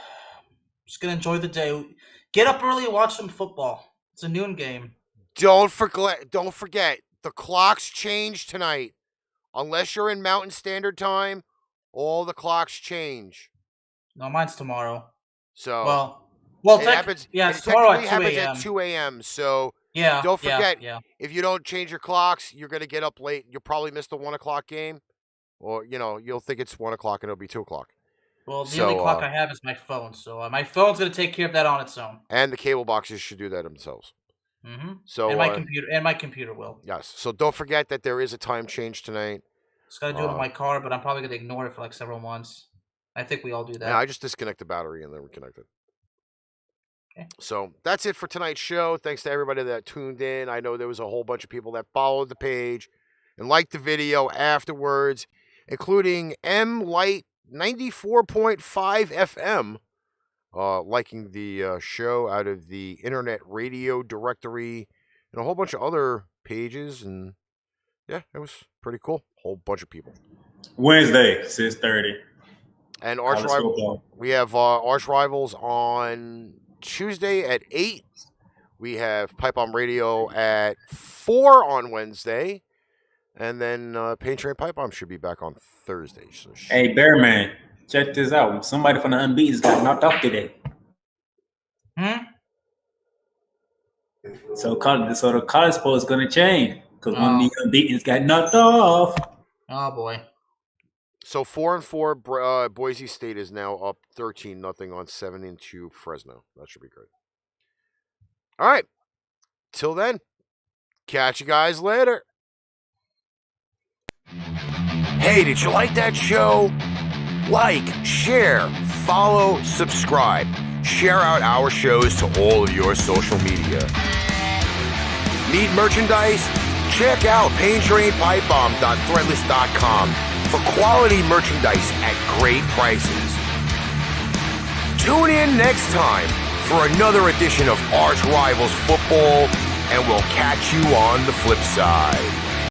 just gonna enjoy the day. Get up early and watch some football. It's a noon game. Don't forget. The clocks change tonight. Unless you're in Mountain Standard Time, all the clocks change. No, mine's tomorrow. So well, it happens. Yeah, it it's tomorrow at technically 2 happens a.m. at 2 a.m. So Yeah. don't forget. Yeah. If you don't change your clocks, you're gonna get up late. You'll probably miss the 1 o'clock game, or you'll think it's 1 o'clock and it'll be 2 o'clock. Well, the only clock I have is my phone, so my phone's gonna take care of that on its own. And the cable boxes should do that themselves. Mm-hmm. So and my computer will. Yes. So don't forget that there is a time change tonight. Just gotta do it on my car, but I'm probably gonna ignore it for like several months. I think we all do that. Yeah, I just disconnect the battery and then reconnect it. Okay. So that's it for tonight's show. Thanks to everybody that tuned in. I know there was a whole bunch of people that followed the page and liked the video afterwards, including M Light 94.5 FM, liking the show out of the Internet Radio Directory and a whole bunch of other pages. And yeah, it was pretty cool. Whole bunch of people. Wednesday, 6:30. And ArchRivals, we have ArchRivals on Tuesday at 8. We have Pipe Bomb Radio at 4 on Wednesday. And then Pain Train Pipe Bomb should be back on Thursday. So hey, Bearman, check this out. Somebody from the Unbeatens got knocked off today. So the college poll is going to change because one of the Unbeatens got knocked off. Oh, boy. So 4-4, Boise State is now up 13-0 on 7-2 Fresno. That should be great. All right. Till then, catch you guys later. Hey, did you like that show? Like, share, follow, subscribe. Share out our shows to all of your social media. Need merchandise? Check out paintrainpipebomb.threadless.com for quality merchandise at great prices. Tune in next time for another edition of ArchRivals Football, and we'll catch you on the flip side.